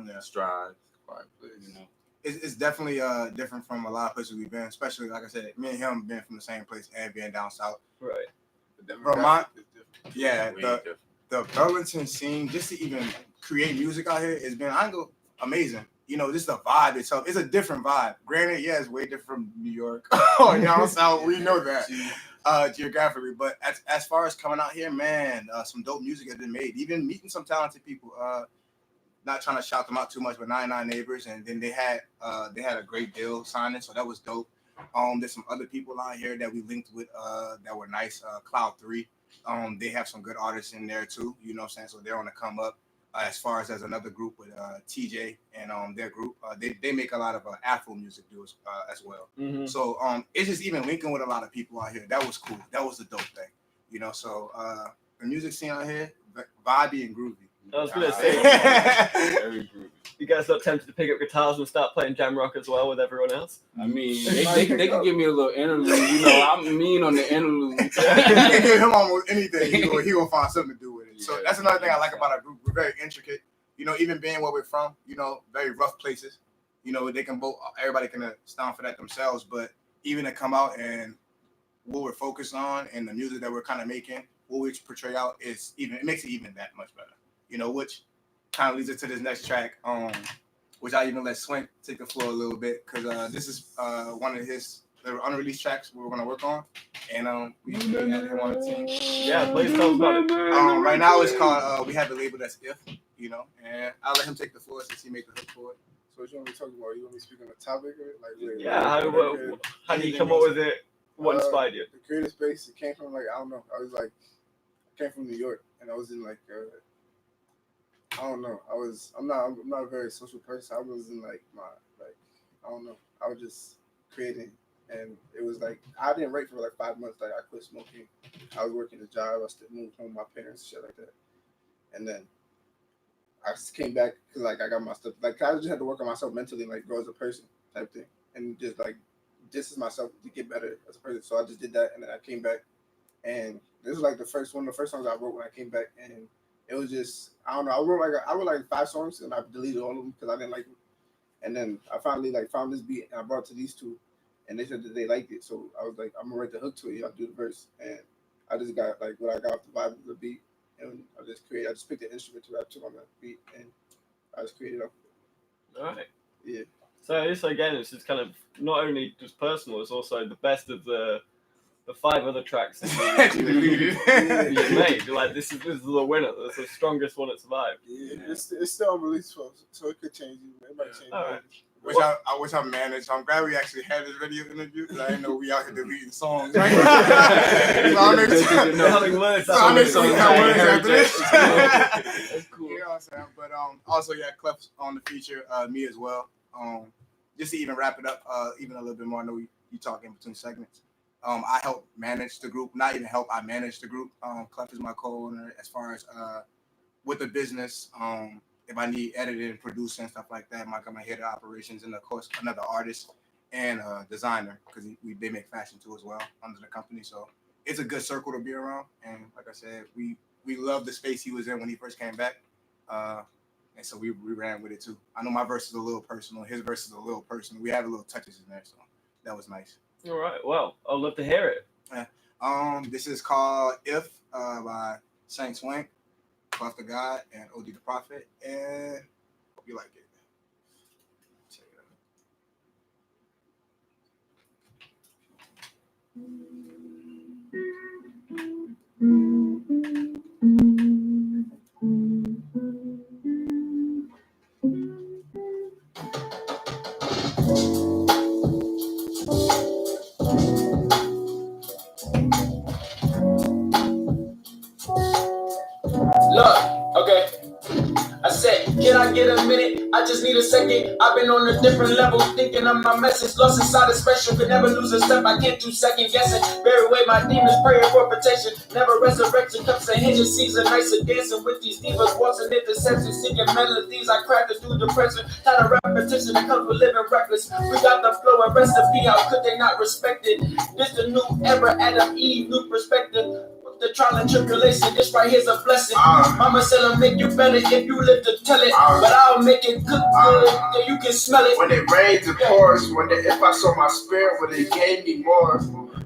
Yeah. Strive. Quiet place. You know, It's definitely different from a lot of places we've been, especially like I said, me and him being from the same place and being down south. Right. Vermont, yeah, Way the different. Burlington scene, just to even create music out here has been, I go, amazing. You know, just the vibe itself. It's a different vibe. Granted, yeah, it's way different from New York. Down south, we know that geographically. But as far as coming out here, man, some dope music has been made. Even meeting some talented people. Not trying to shout them out too much, but 99 Neighbors, and then they had a great deal signing, so that was dope. There's some other people out here that we linked with that were nice. Cloud 3, they have some good artists in there too. You know what I'm saying? So they're on the come up. As far as another group with TJ and their group, they make a lot of Afro music as well. Mm-hmm. So it's just even linking with a lot of people out here. That was cool. That was the dope thing. You know, so the music scene out here, vibey and groovy. I was gonna say, very groovy. you guys not tempted to pick up guitars and start playing jam rock as well with everyone else? I mean, they can give me a little interlude. You know, I'm mean on the interlude. You can give him almost anything. He will find something to do with it. So Yeah, that's another thing I like about our group. We're very intricate. You know, even being where we're from, you know, very rough places. You know, they can vote. Everybody can stand for that themselves. But even to come out and what we're focused on and the music that we're kind of making, what we portray out is even. It makes it even that much better. You know, which kind of leads us to this next track, which I even let Swink take the floor a little bit because this is one of his unreleased tracks we're going to work on, and we have him on the team. Yeah, please tell us about it. Right now it's called we have it labeled as If, you know, and I'll let him take the floor since he made the hook for it. So what you want me to talk about? You want me to speak on the topic? Or Yeah, how do you come up with it? What inspired you? The creative space, it came from I don't know. I came from New York, and I was in I don't know. I'm not a very social person. I was in I don't know. I was just creating, and it was I didn't write for 5 months. I quit smoking. I was working a job. I still moved home with my parents, shit like that. And then I just came back because I got my stuff. I just had to work on myself mentally, grow as a person type thing, and just distance myself to get better as a person. So I just did that, and then I came back, and this was one of the first songs I wrote when I came back, and it was just I don't know. I wrote 5 songs and I deleted all of them because I didn't like them. And then I finally found this beat and I brought it to these two, and they said that they liked it. So I was I'm gonna write the hook to it. I'll do the verse, and I just got what I got off the vibe of the beat, and I just picked the instrument to rap to on the beat, and I just created off of it. All right. Yeah. So it's just kind of not only just personal, it's also the best of the 5 other tracks that you made. This is the winner. That's the strongest one that survived. Yeah, it's still unreleased, so it could change. It might change. All right. I wish I managed. I'm glad we actually had this radio interview because I didn't know we out here deleting songs. Right? Having words. So I make sure we have words after this. That's cool. You know what I'm saying? But also, Clef's on the feature, me as well. Just to even wrap it up, even a little bit more. I know you talk in between segments. I help manage the group. Not even help, I manage the group. Clef is my co-owner as far as with the business. If I need editing, producing, stuff like that, I'm head of operations, and of course another artist and designer because they make fashion too as well under the company. So it's a good circle to be around. And like I said, we love the space he was in when he first came back. And so we ran with it too. I know my verse is a little personal, his verse is a little personal. We had a little touches in there, so that was nice. All right. Well, I'd love to hear it. This is called If by Saint Swank, Puff the God, and OD the Prophet, and hope you like it. Check it out. Look, okay. I said, can I get a minute? I just need a second. I've been on a different level, thinking of my message. Lost inside a special, could never lose a step. I can't do second guessing. Bury away my demons, praying for protection. Never resurrection, cups and hinges, season nights of dancing with these divas, walks and interceptions, singing melodies I crafted through depression. Tired of repetition that comes with living reckless. We got the flow and recipe, how could they not respect it? This the new era, Adam, Eve, new perspective. The trial and tribulation, this right here's a blessing. Mama said I'll make you better if you live to tell it. But I'll make it good, yeah, you can smell it. When it rains, it pours. If I saw my spirit, when it gave me more.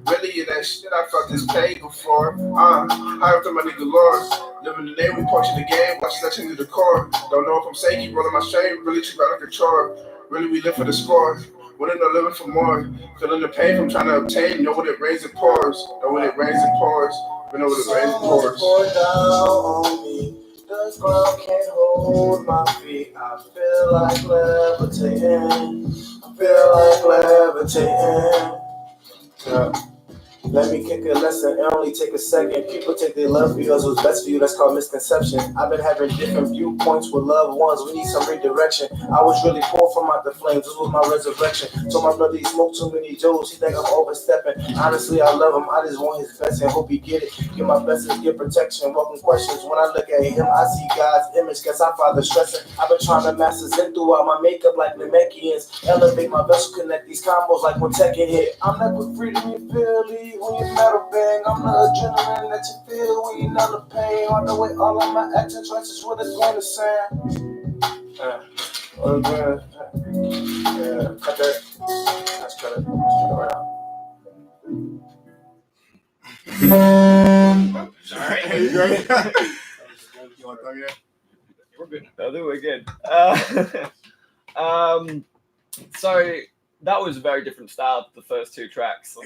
Really, that shit, I felt this pain before. High up to my nigga Lord. Living the day, we portion the game, watch that to the core. Don't know if I'm saying, keep rolling my shame, really treat like a chore. Really, we live for the score. Winning or living for more. Feeling the pain from trying to obtain. Know when it rains, it pours. Know when it rains, it pours. We know when it rains, it pours. Pour down on me. The ground can't hold my feet. I feel like levitating. I feel like levitating. Yeah. Let me kick a lesson, it only take a second. People take their love for you as what's best for you, that's called misconception. I've been having different viewpoints with loved ones, we need some redirection. I was really poor from out the flames, this was my resurrection. Told my brother he smoked too many Joes, he think I'm overstepping. Honestly, I love him, I just want his best and hope he get it. Get my best and get protection, welcome questions. When I look at him, I see God's image, guess I father stressing. I've been trying to master Zen throughout my makeup like Namekians. Elevate my vessel, connect these combos like when Tekken hit. I'm not with freedom, you feel it. When you metal bang, I'm the adrenaline that you feel when you know the pain. On the way, all of my action choices with a grain of sand. Yeah, cut that. Let's cut it. Right now. Sorry. You want to throw me there? We're good. No, we're good. So that was a very different style to the first two tracks,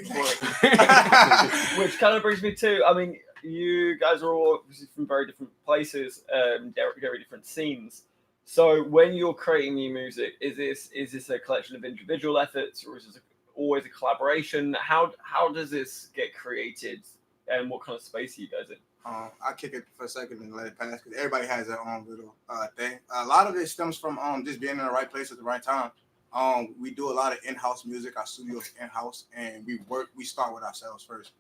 which kind of brings me to, I mean, you guys are all obviously from very different places, very different scenes. So when you're creating new music, is this a collection of individual efforts, or is this always a collaboration? How does this get created, and what kind of space are you guys in? I'll kick it for a second and let it pass because everybody has their own little thing. A lot of it stems from just being in the right place at the right time. We do a lot of in-house music. Our studio's in-house, and we start with ourselves first.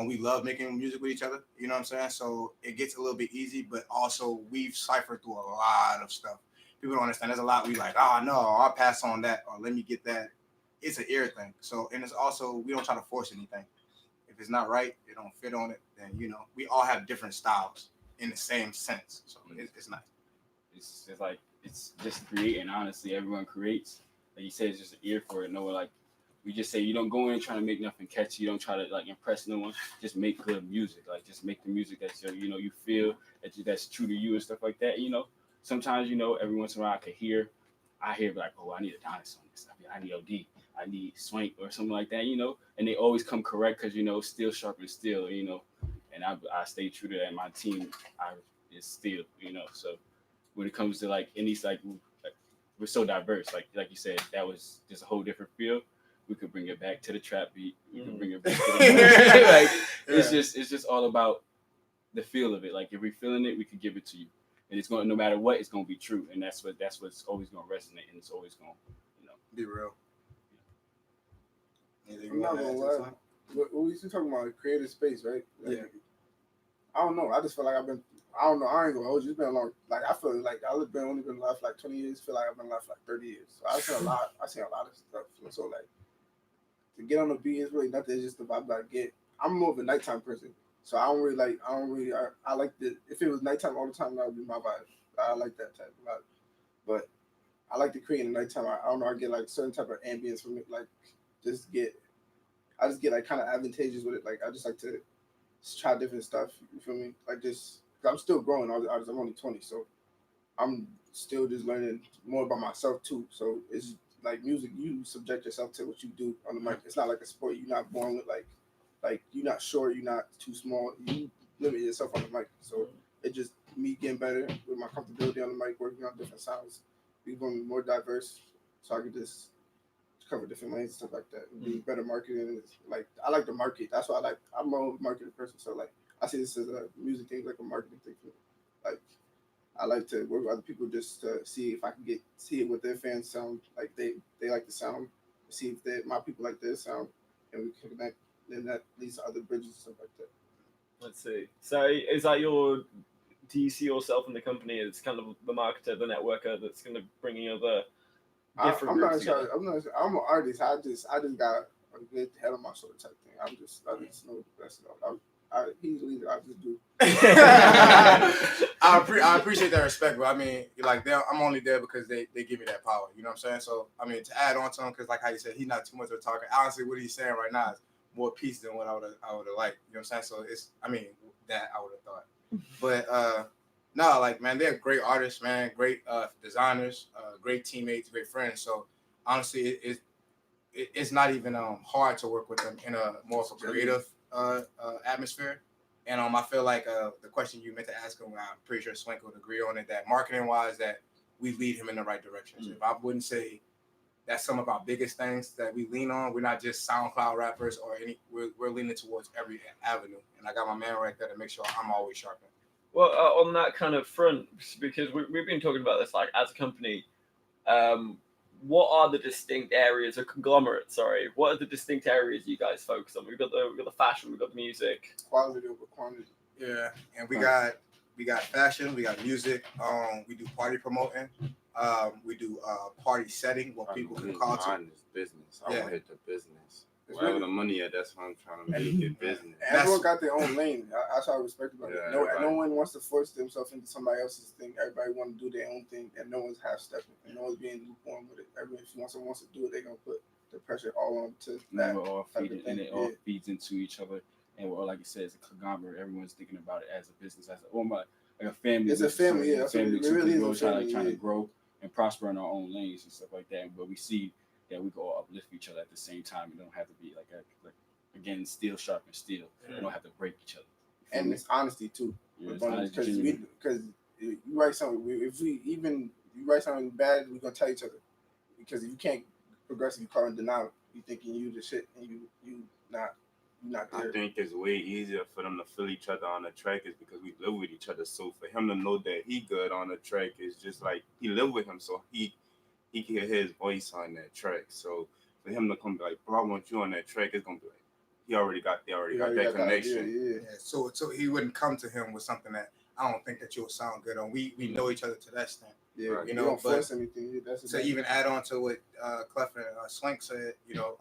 We love making music with each other. You know what I'm saying? So it gets a little bit easy, but also we've ciphered through a lot of stuff. People don't understand. There's a lot we like. Oh no, I'll pass on that, or let me get that. It's an ear thing. So, and it's also we don't try to force anything. If it's not right, it don't fit on it. Then we all have different styles in the same sense. So it's nice. It's like it's just creating. Honestly, everyone creates. Like you said, it's just an ear for it. No one like we just say you don't go in trying to make nothing catchy. You don't try to like impress no one. Just make good music. Like just make the music that you feel that's true to you and stuff like that. Sometimes every once in a while I hear like, oh, I need a dinosaur on this. I need OD. I need Swank or something like that. And they always come correct because steel sharpens steel. And I stay true to that. My team is steel. So when it comes to like any like. We're so diverse, like you said, that was just a whole different feel. We could bring it back to the trap beat. We could bring it back to the it's just all about the feel of it. Like if we're feeling it, we could give it to you, and it's going no matter what, it's going to be true, and that's what's always going to resonate, and it's always going to be real. I'm not gonna lie. We used to talking about creative space, right? Like, yeah. I don't know. I just feel like I ain't gonna hold you. It's been a long. Like I feel like I've only been alive for like 20 years. Feel like I've been alive for like 30 years. So I've seen a lot. I've seen a lot of stuff. So like to get on the beat is really nothing. It's just the vibe I get. I'm more of a nighttime person, so I like the. If it was nighttime all the time, that would be my vibe. I like that type of vibe. but I like to create in the nighttime. I don't know. I get like certain type of ambience from it. Like I just get like kind of advantageous with it. Like I just like to try different stuff. You feel me? Like just 'cause I'm still growing. I'm only 20, so I'm still just learning more about myself too. So it's like music. You subject yourself to what you do on the mic. It's not like a sport. You're not born with like you're not short. You're not too small. You limit yourself on the mic. So it just me getting better with my comfortability on the mic, working on different sounds, becoming more diverse, so I could just cover different lanes and stuff like that. And be better marketing. Like I like to market. That's why I like. I'm a marketing person. So like I see this as a music thing, like a marketing thing for me. Like I like to work with other people just to see if I can see what their fans sound like. They like the sound. See if my people like their sound, and we can connect. And that leads to other bridges and stuff like that. Let's see. So is that do you see yourself in the company as kind of the marketer, the networker that's going to bring in other different groups together? I'm an artist. I just got a good head on my shoulder type thing. I just know the best of it. He's a leader. I just do. I appreciate that respect, but I mean, like, I'm only there because they give me that power. You know what I'm saying? So I mean, to add on to him, because like how you said, he's not too much of a talker. Honestly, what he's saying right now is more peace than what I would have liked. You know what I'm saying? So it's, I mean, that I would have thought. But no, like, man, they're great artists, man, great designers, great teammates, great friends. So honestly, it's not even hard to work with them in a more of a creative atmosphere. And I feel like the question you meant to ask him, I'm pretty sure Swank would agree on it, that marketing wise, that we lead him in the right direction. So if I wouldn't say that's some of our biggest things that we lean on. We're not just SoundCloud rappers or we're leaning towards every avenue. And I got my man right there to make sure I'm always sharpened. Well, on that kind of front, because we've been talking about this, like, as a company, what are the distinct areas, or conglomerate, sorry, what are the distinct areas you guys focus on? We've got the fashion, we've got the music. Quality over quantity. Yeah, and we got fashion, we got music, we do party promoting, we do party setting where people can call to. Mine is business. I want to hit the business. It's Wherever really- the money at, that's what I'm trying to make it business. Everyone got their own lane. That's what I respect about it. Yeah, No one wants to force themselves into somebody else's thing. Everybody want to do their own thing, and no one's half-stepping, and no one's being lukewarm with it. Everyone, if someone wants to do it, they're gonna put the pressure all on to that. We're all type of feeding, thing. and it all feeds into each other. And we're all, like you said, it's a conglomerate. Everyone's thinking about it as a business, like a family. It's a family, yeah. Family. It really is we're a family, trying to grow and prosper in our own lanes and stuff like that. But we see that we can all uplift each other at the same time. It don't have to be like again, steel sharpens steel. We don't have to break each other. And it's honesty too. Yeah, Because you write something. If you write something bad, we're gonna tell each other. Because if you can't progress, you call in denial. You thinking you the shit, and you not there. I think it's way easier for them to feel each other on the track is because we live with each other. So for him to know that he good on the track is just like he live with him, so he can hear his voice on that track. So for him to come be like, bro, I want you on that track, it's gonna be like he already got that connection. Yeah. So he wouldn't come to him with something that I don't think that you'll sound good on. We know each other to that extent. Yeah, you you know, don't but force anything. to even add on to what Clef and Swank said, you know,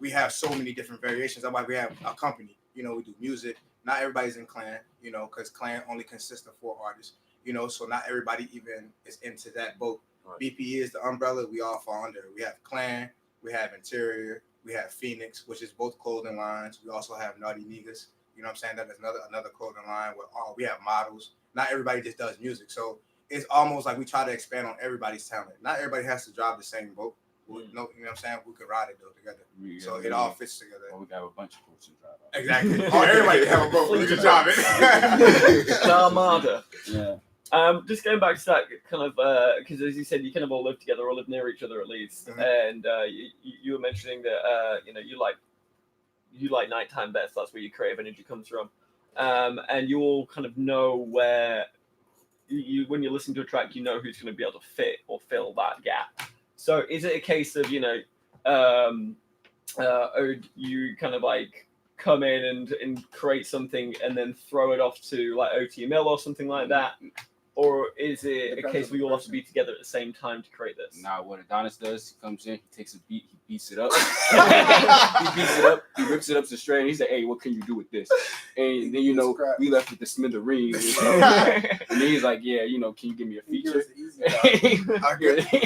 we have so many different variations. That's why we have a company. You know, we do music. Not everybody's in Klan, you know, because Klan only consists of 4 artists. You know, so not everybody even is into that boat. Right. BPE is the umbrella. We all fall under. We have Klan. We have Interior. We have Phoenix, which is both clothing lines. We also have Naughty Niggas. You know what I'm saying? That is another clothing line where we have models. Not everybody just does music. So it's almost like we try to expand on everybody's talent. Not everybody has to drive the same boat. No, you know what I'm saying? We could ride it though together. So it all fits together. Well, we got a bunch of boats to drive. Exactly. Everybody can have a boat. We can drive it. Armada. Yeah. Just going back to that kind of, because as you said, you kind of all live together, or live near each other at least, and you were mentioning that you like nighttime best. That's where your creative energy comes from, and you all kind of know where when you're listening to a track, you know who's going to be able to fit or fill that gap. So is it a case of or you kind of like come in and create something and then throw it off to like OTML or something like that? or is it a Depends case on we the all have to person. be together at the same time to create this? Nah, what Adonis does, he comes in, he takes a beat, he beats it up. He beats it up, he rips it up to straight, and he's like, hey, what can you do with this? And then, we left with the smithereens. And then he's like, yeah, can you give me a He gives feature? us the easy job.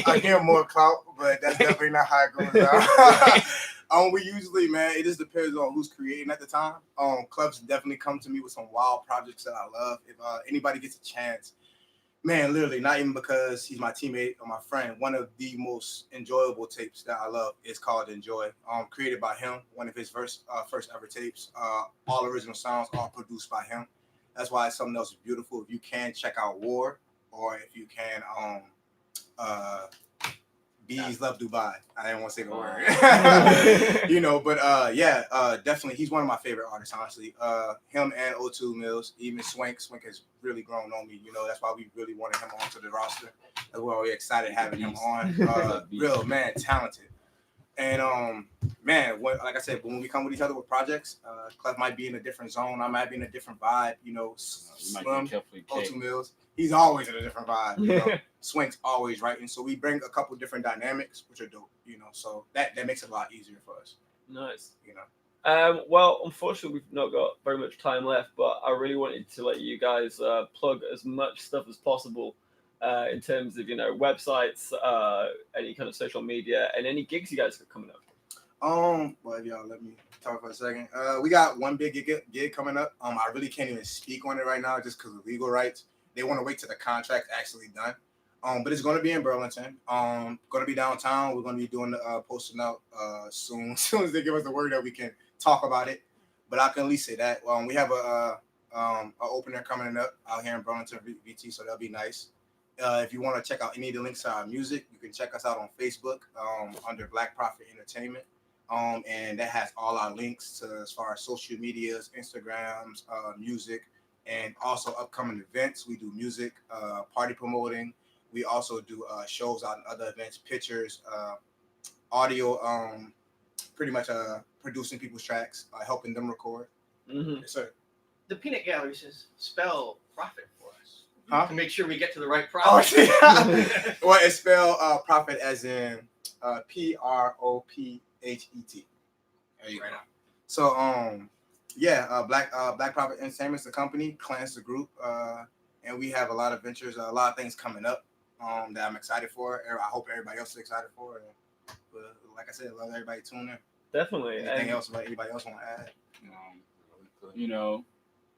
I get more clout, but that's definitely not how it goes down. We usually, man, it just depends on who's creating at the time. Clubs definitely come to me with some wild projects that I love. If anybody gets a chance, man, literally, not even because he's my teammate or my friend, one of the most enjoyable tapes that I love is called Enjoy. Created by him, one of his first ever tapes. All original sounds, all produced by him. That's why it's something else beautiful. If you can check out War, or if you can Bees Love Dubai. I didn't want to say the word. Definitely he's one of my favorite artists, honestly. Him and O2 Mills, even Swank has really grown on me. That's why we really wanted him onto the roster. That's why we're excited having him on. Real man, talented. And like I said, when we come with each other with projects, Clef might be in a different zone. I might be in a different vibe. Slim, O2 Mills, he's always in a different vibe. Swank's always writing, so we bring a couple different dynamics, which are dope. So that makes it a lot easier for us. Nice. Well, unfortunately, we've not got very much time left, but I really wanted to let you guys plug as much stuff as possible in terms of websites, any kind of social media, and any gigs you guys got coming up. Well, y'all let me talk for a second. We got one big gig coming up. I really can't even speak on it right now just because of legal rights. They want to wait till the contract's actually done. But it's going to be in Burlington. Going to be downtown. We're going to be doing the posting out soon. As soon as they give us the word that we can talk about it. But I can at least say that. We have a opener coming up out here in Burlington, VT, so that'll be nice. If you want to check out any of the links to our music, you can check us out on Facebook under Black Prophet Entertainment. And that has all our links to as far as social medias, Instagrams, music, and also upcoming events. We do music, party promoting. We also do shows out and other events, pictures, audio, pretty much producing people's tracks, helping them record. Mm-hmm. Yes, sir. The peanut gallery says spell profit for us. Huh? To make sure we get to the right profit. Well, it's spelled profit as in PROPHET. There you go. So Black Prophet Entertainment is the company, Klan's the group, and we have a lot of ventures, a lot of things coming up that I'm excited for. I hope everybody else is excited for. And, like I said, I love everybody tuning in. Definitely. Anything else about anybody else want to add?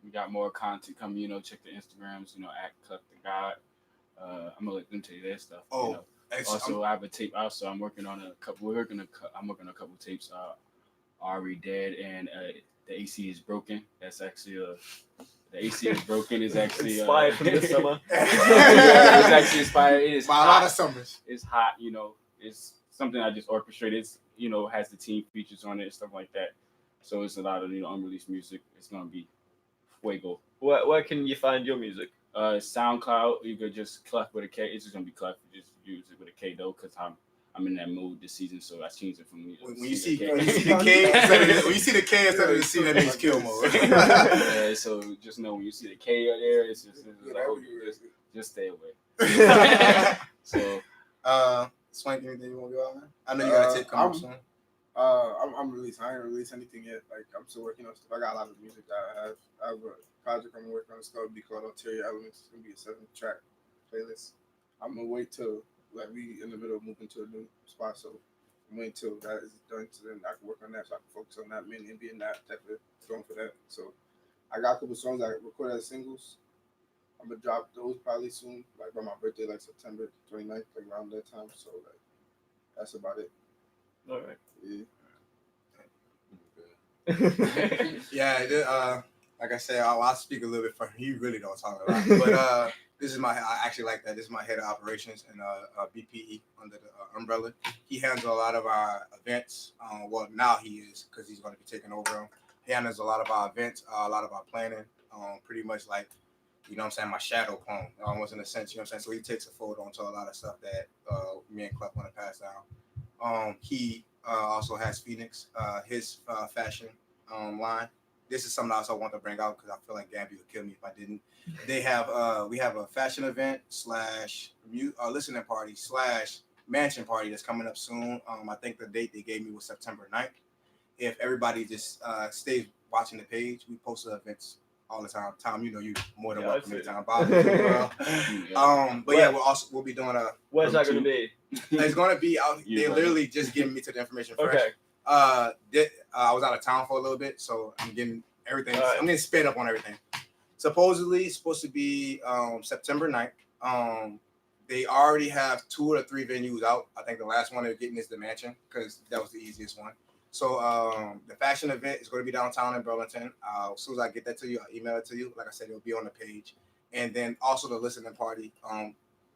We got more content coming. Check the Instagrams. @Cut the God. I'm gonna let them tell you their stuff. Also, I have a tape. Also, I'm working on a couple. I'm working on a couple tapes. Already Dead and the AC is Broken. That's actually the AC is Broken is actually inspired from this summer. It's actually inspired. It is by a lot of summers. It's hot. It's something I just orchestrated. It's has the team features on it and stuff like that. So it's a lot of unreleased music. It's gonna be fuego. Where can you find your music? SoundCloud. You could just Clef with a K. It's just gonna be Clef. Just use it with a K though, because I'm in that mood this season, so I changed it from when you see the K instead of the C, that means kill mode. Yeah, so just know when you see the K there, it's like, just stay away. So, Swank, anything you want to go on? I know you got a tape coming soon. I'm released. I ain't released anything yet. Like, I'm still working on stuff. I got a lot of music that I have a project I'm working on. It's going to be called Ulterior Elements. It's going to be a 7-track playlist. I'm going to wait till we in the middle of moving to a new spot. So I'm waiting till that is done, so then I can work on that, so I can focus on that mainly and being that type of going for that. So I got a couple songs I recorded as singles. I'm gonna drop those probably soon, like by my birthday, like September 29th, like around that time. So that's about it. All right. Yeah. Yeah. Like I said, I'll speak a little bit for him. He really don't talk a lot, but this is I actually like that. This is my head of operations and BPE under the umbrella. He handles a lot of our events. Well, now he is, because he's going to be taking over them. He handles a lot of our events, a lot of our planning. Pretty much like, my shadow clone, almost in a sense, So he takes a photo onto a lot of stuff that me and Clef want to pass down. He also has Phoenix, his fashion line. this is something else I want to bring out because I feel like Gabby would kill me if I didn't. They have we have a fashion event / listening party / mansion party that's coming up soon. I think the date they gave me was September 9th. If everybody just stays watching the page, we post the events all the time. Tom, you know you more than welcome anytime. Bob, as well. But yeah, we'll be doing a. Where's that going to be? It's going to be out. They literally just giving me to the information fresh. Okay. I was out of town for a little bit, so I'm getting everything. Right. I'm getting sped up on everything. Supposedly, it's supposed to be September 9th. They already have 2 or 3 venues out. I think the last one they're getting is the Mansion because that was the easiest one. So the fashion event is going to be downtown in Burlington. As soon as I get that to you, I'll email it to you. Like I said, it'll be on the page. And then also the listening party.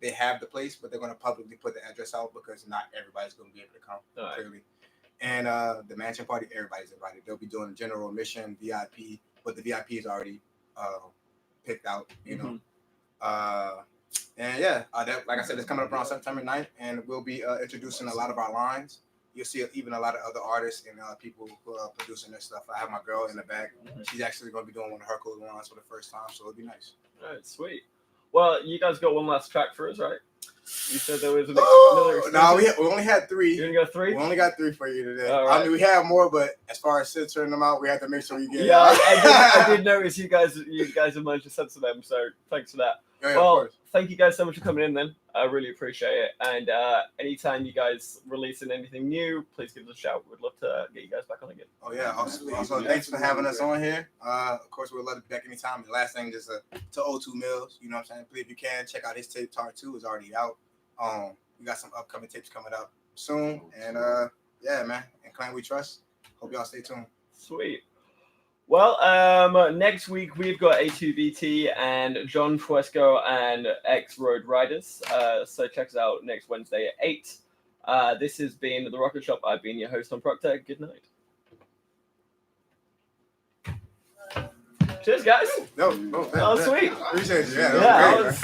They have the place, but they're going to publicly put the address out because not everybody's going to be able to come, clearly. And the mansion party, everybody's invited. They'll be doing general admission, VIP, but the VIP is already picked out, you know. And yeah, that, like I said, it's coming up around September 9th, and we'll be introducing a lot of our lines. You'll see even a lot of other artists and people who are producing their stuff. I have my girl in the back. She's actually going to be doing one of her clothing lines for the first time, so it'll be nice. All right, sweet. Well, you guys got one last track for us, right? You said there was another. No, we only had 3. You only got 3? We only got 3 for you today. Right. I mean, we have more, but as far as censoring them out, we have to make sure you get. Yeah, I did notice you guys have managed to censor them, so thanks for that. Yeah, well, thank you guys so much for coming in then. I really appreciate it. And anytime you guys releasing anything new, please give us a shout. We'd love to get you guys back on again. Oh, yeah. Also thanks for having us on here. Of course, we'd love to be back anytime. The last thing is to O2 Mills. You know what I'm saying? Please, if you can, check out his tape. Tar 2 is already out. We got some upcoming tapes coming up soon. And yeah, man. And Klan We Trust. Hope y'all stay tuned. Sweet. Well, next week we've got A2BT and John Fresco and X Road Riders. So check us out next Wednesday at 8. This has been The Rocket Shop. I've been your host, Tom Proctor. Good night. Cheers, guys. No, oh, sweet. Appreciate you. Yeah,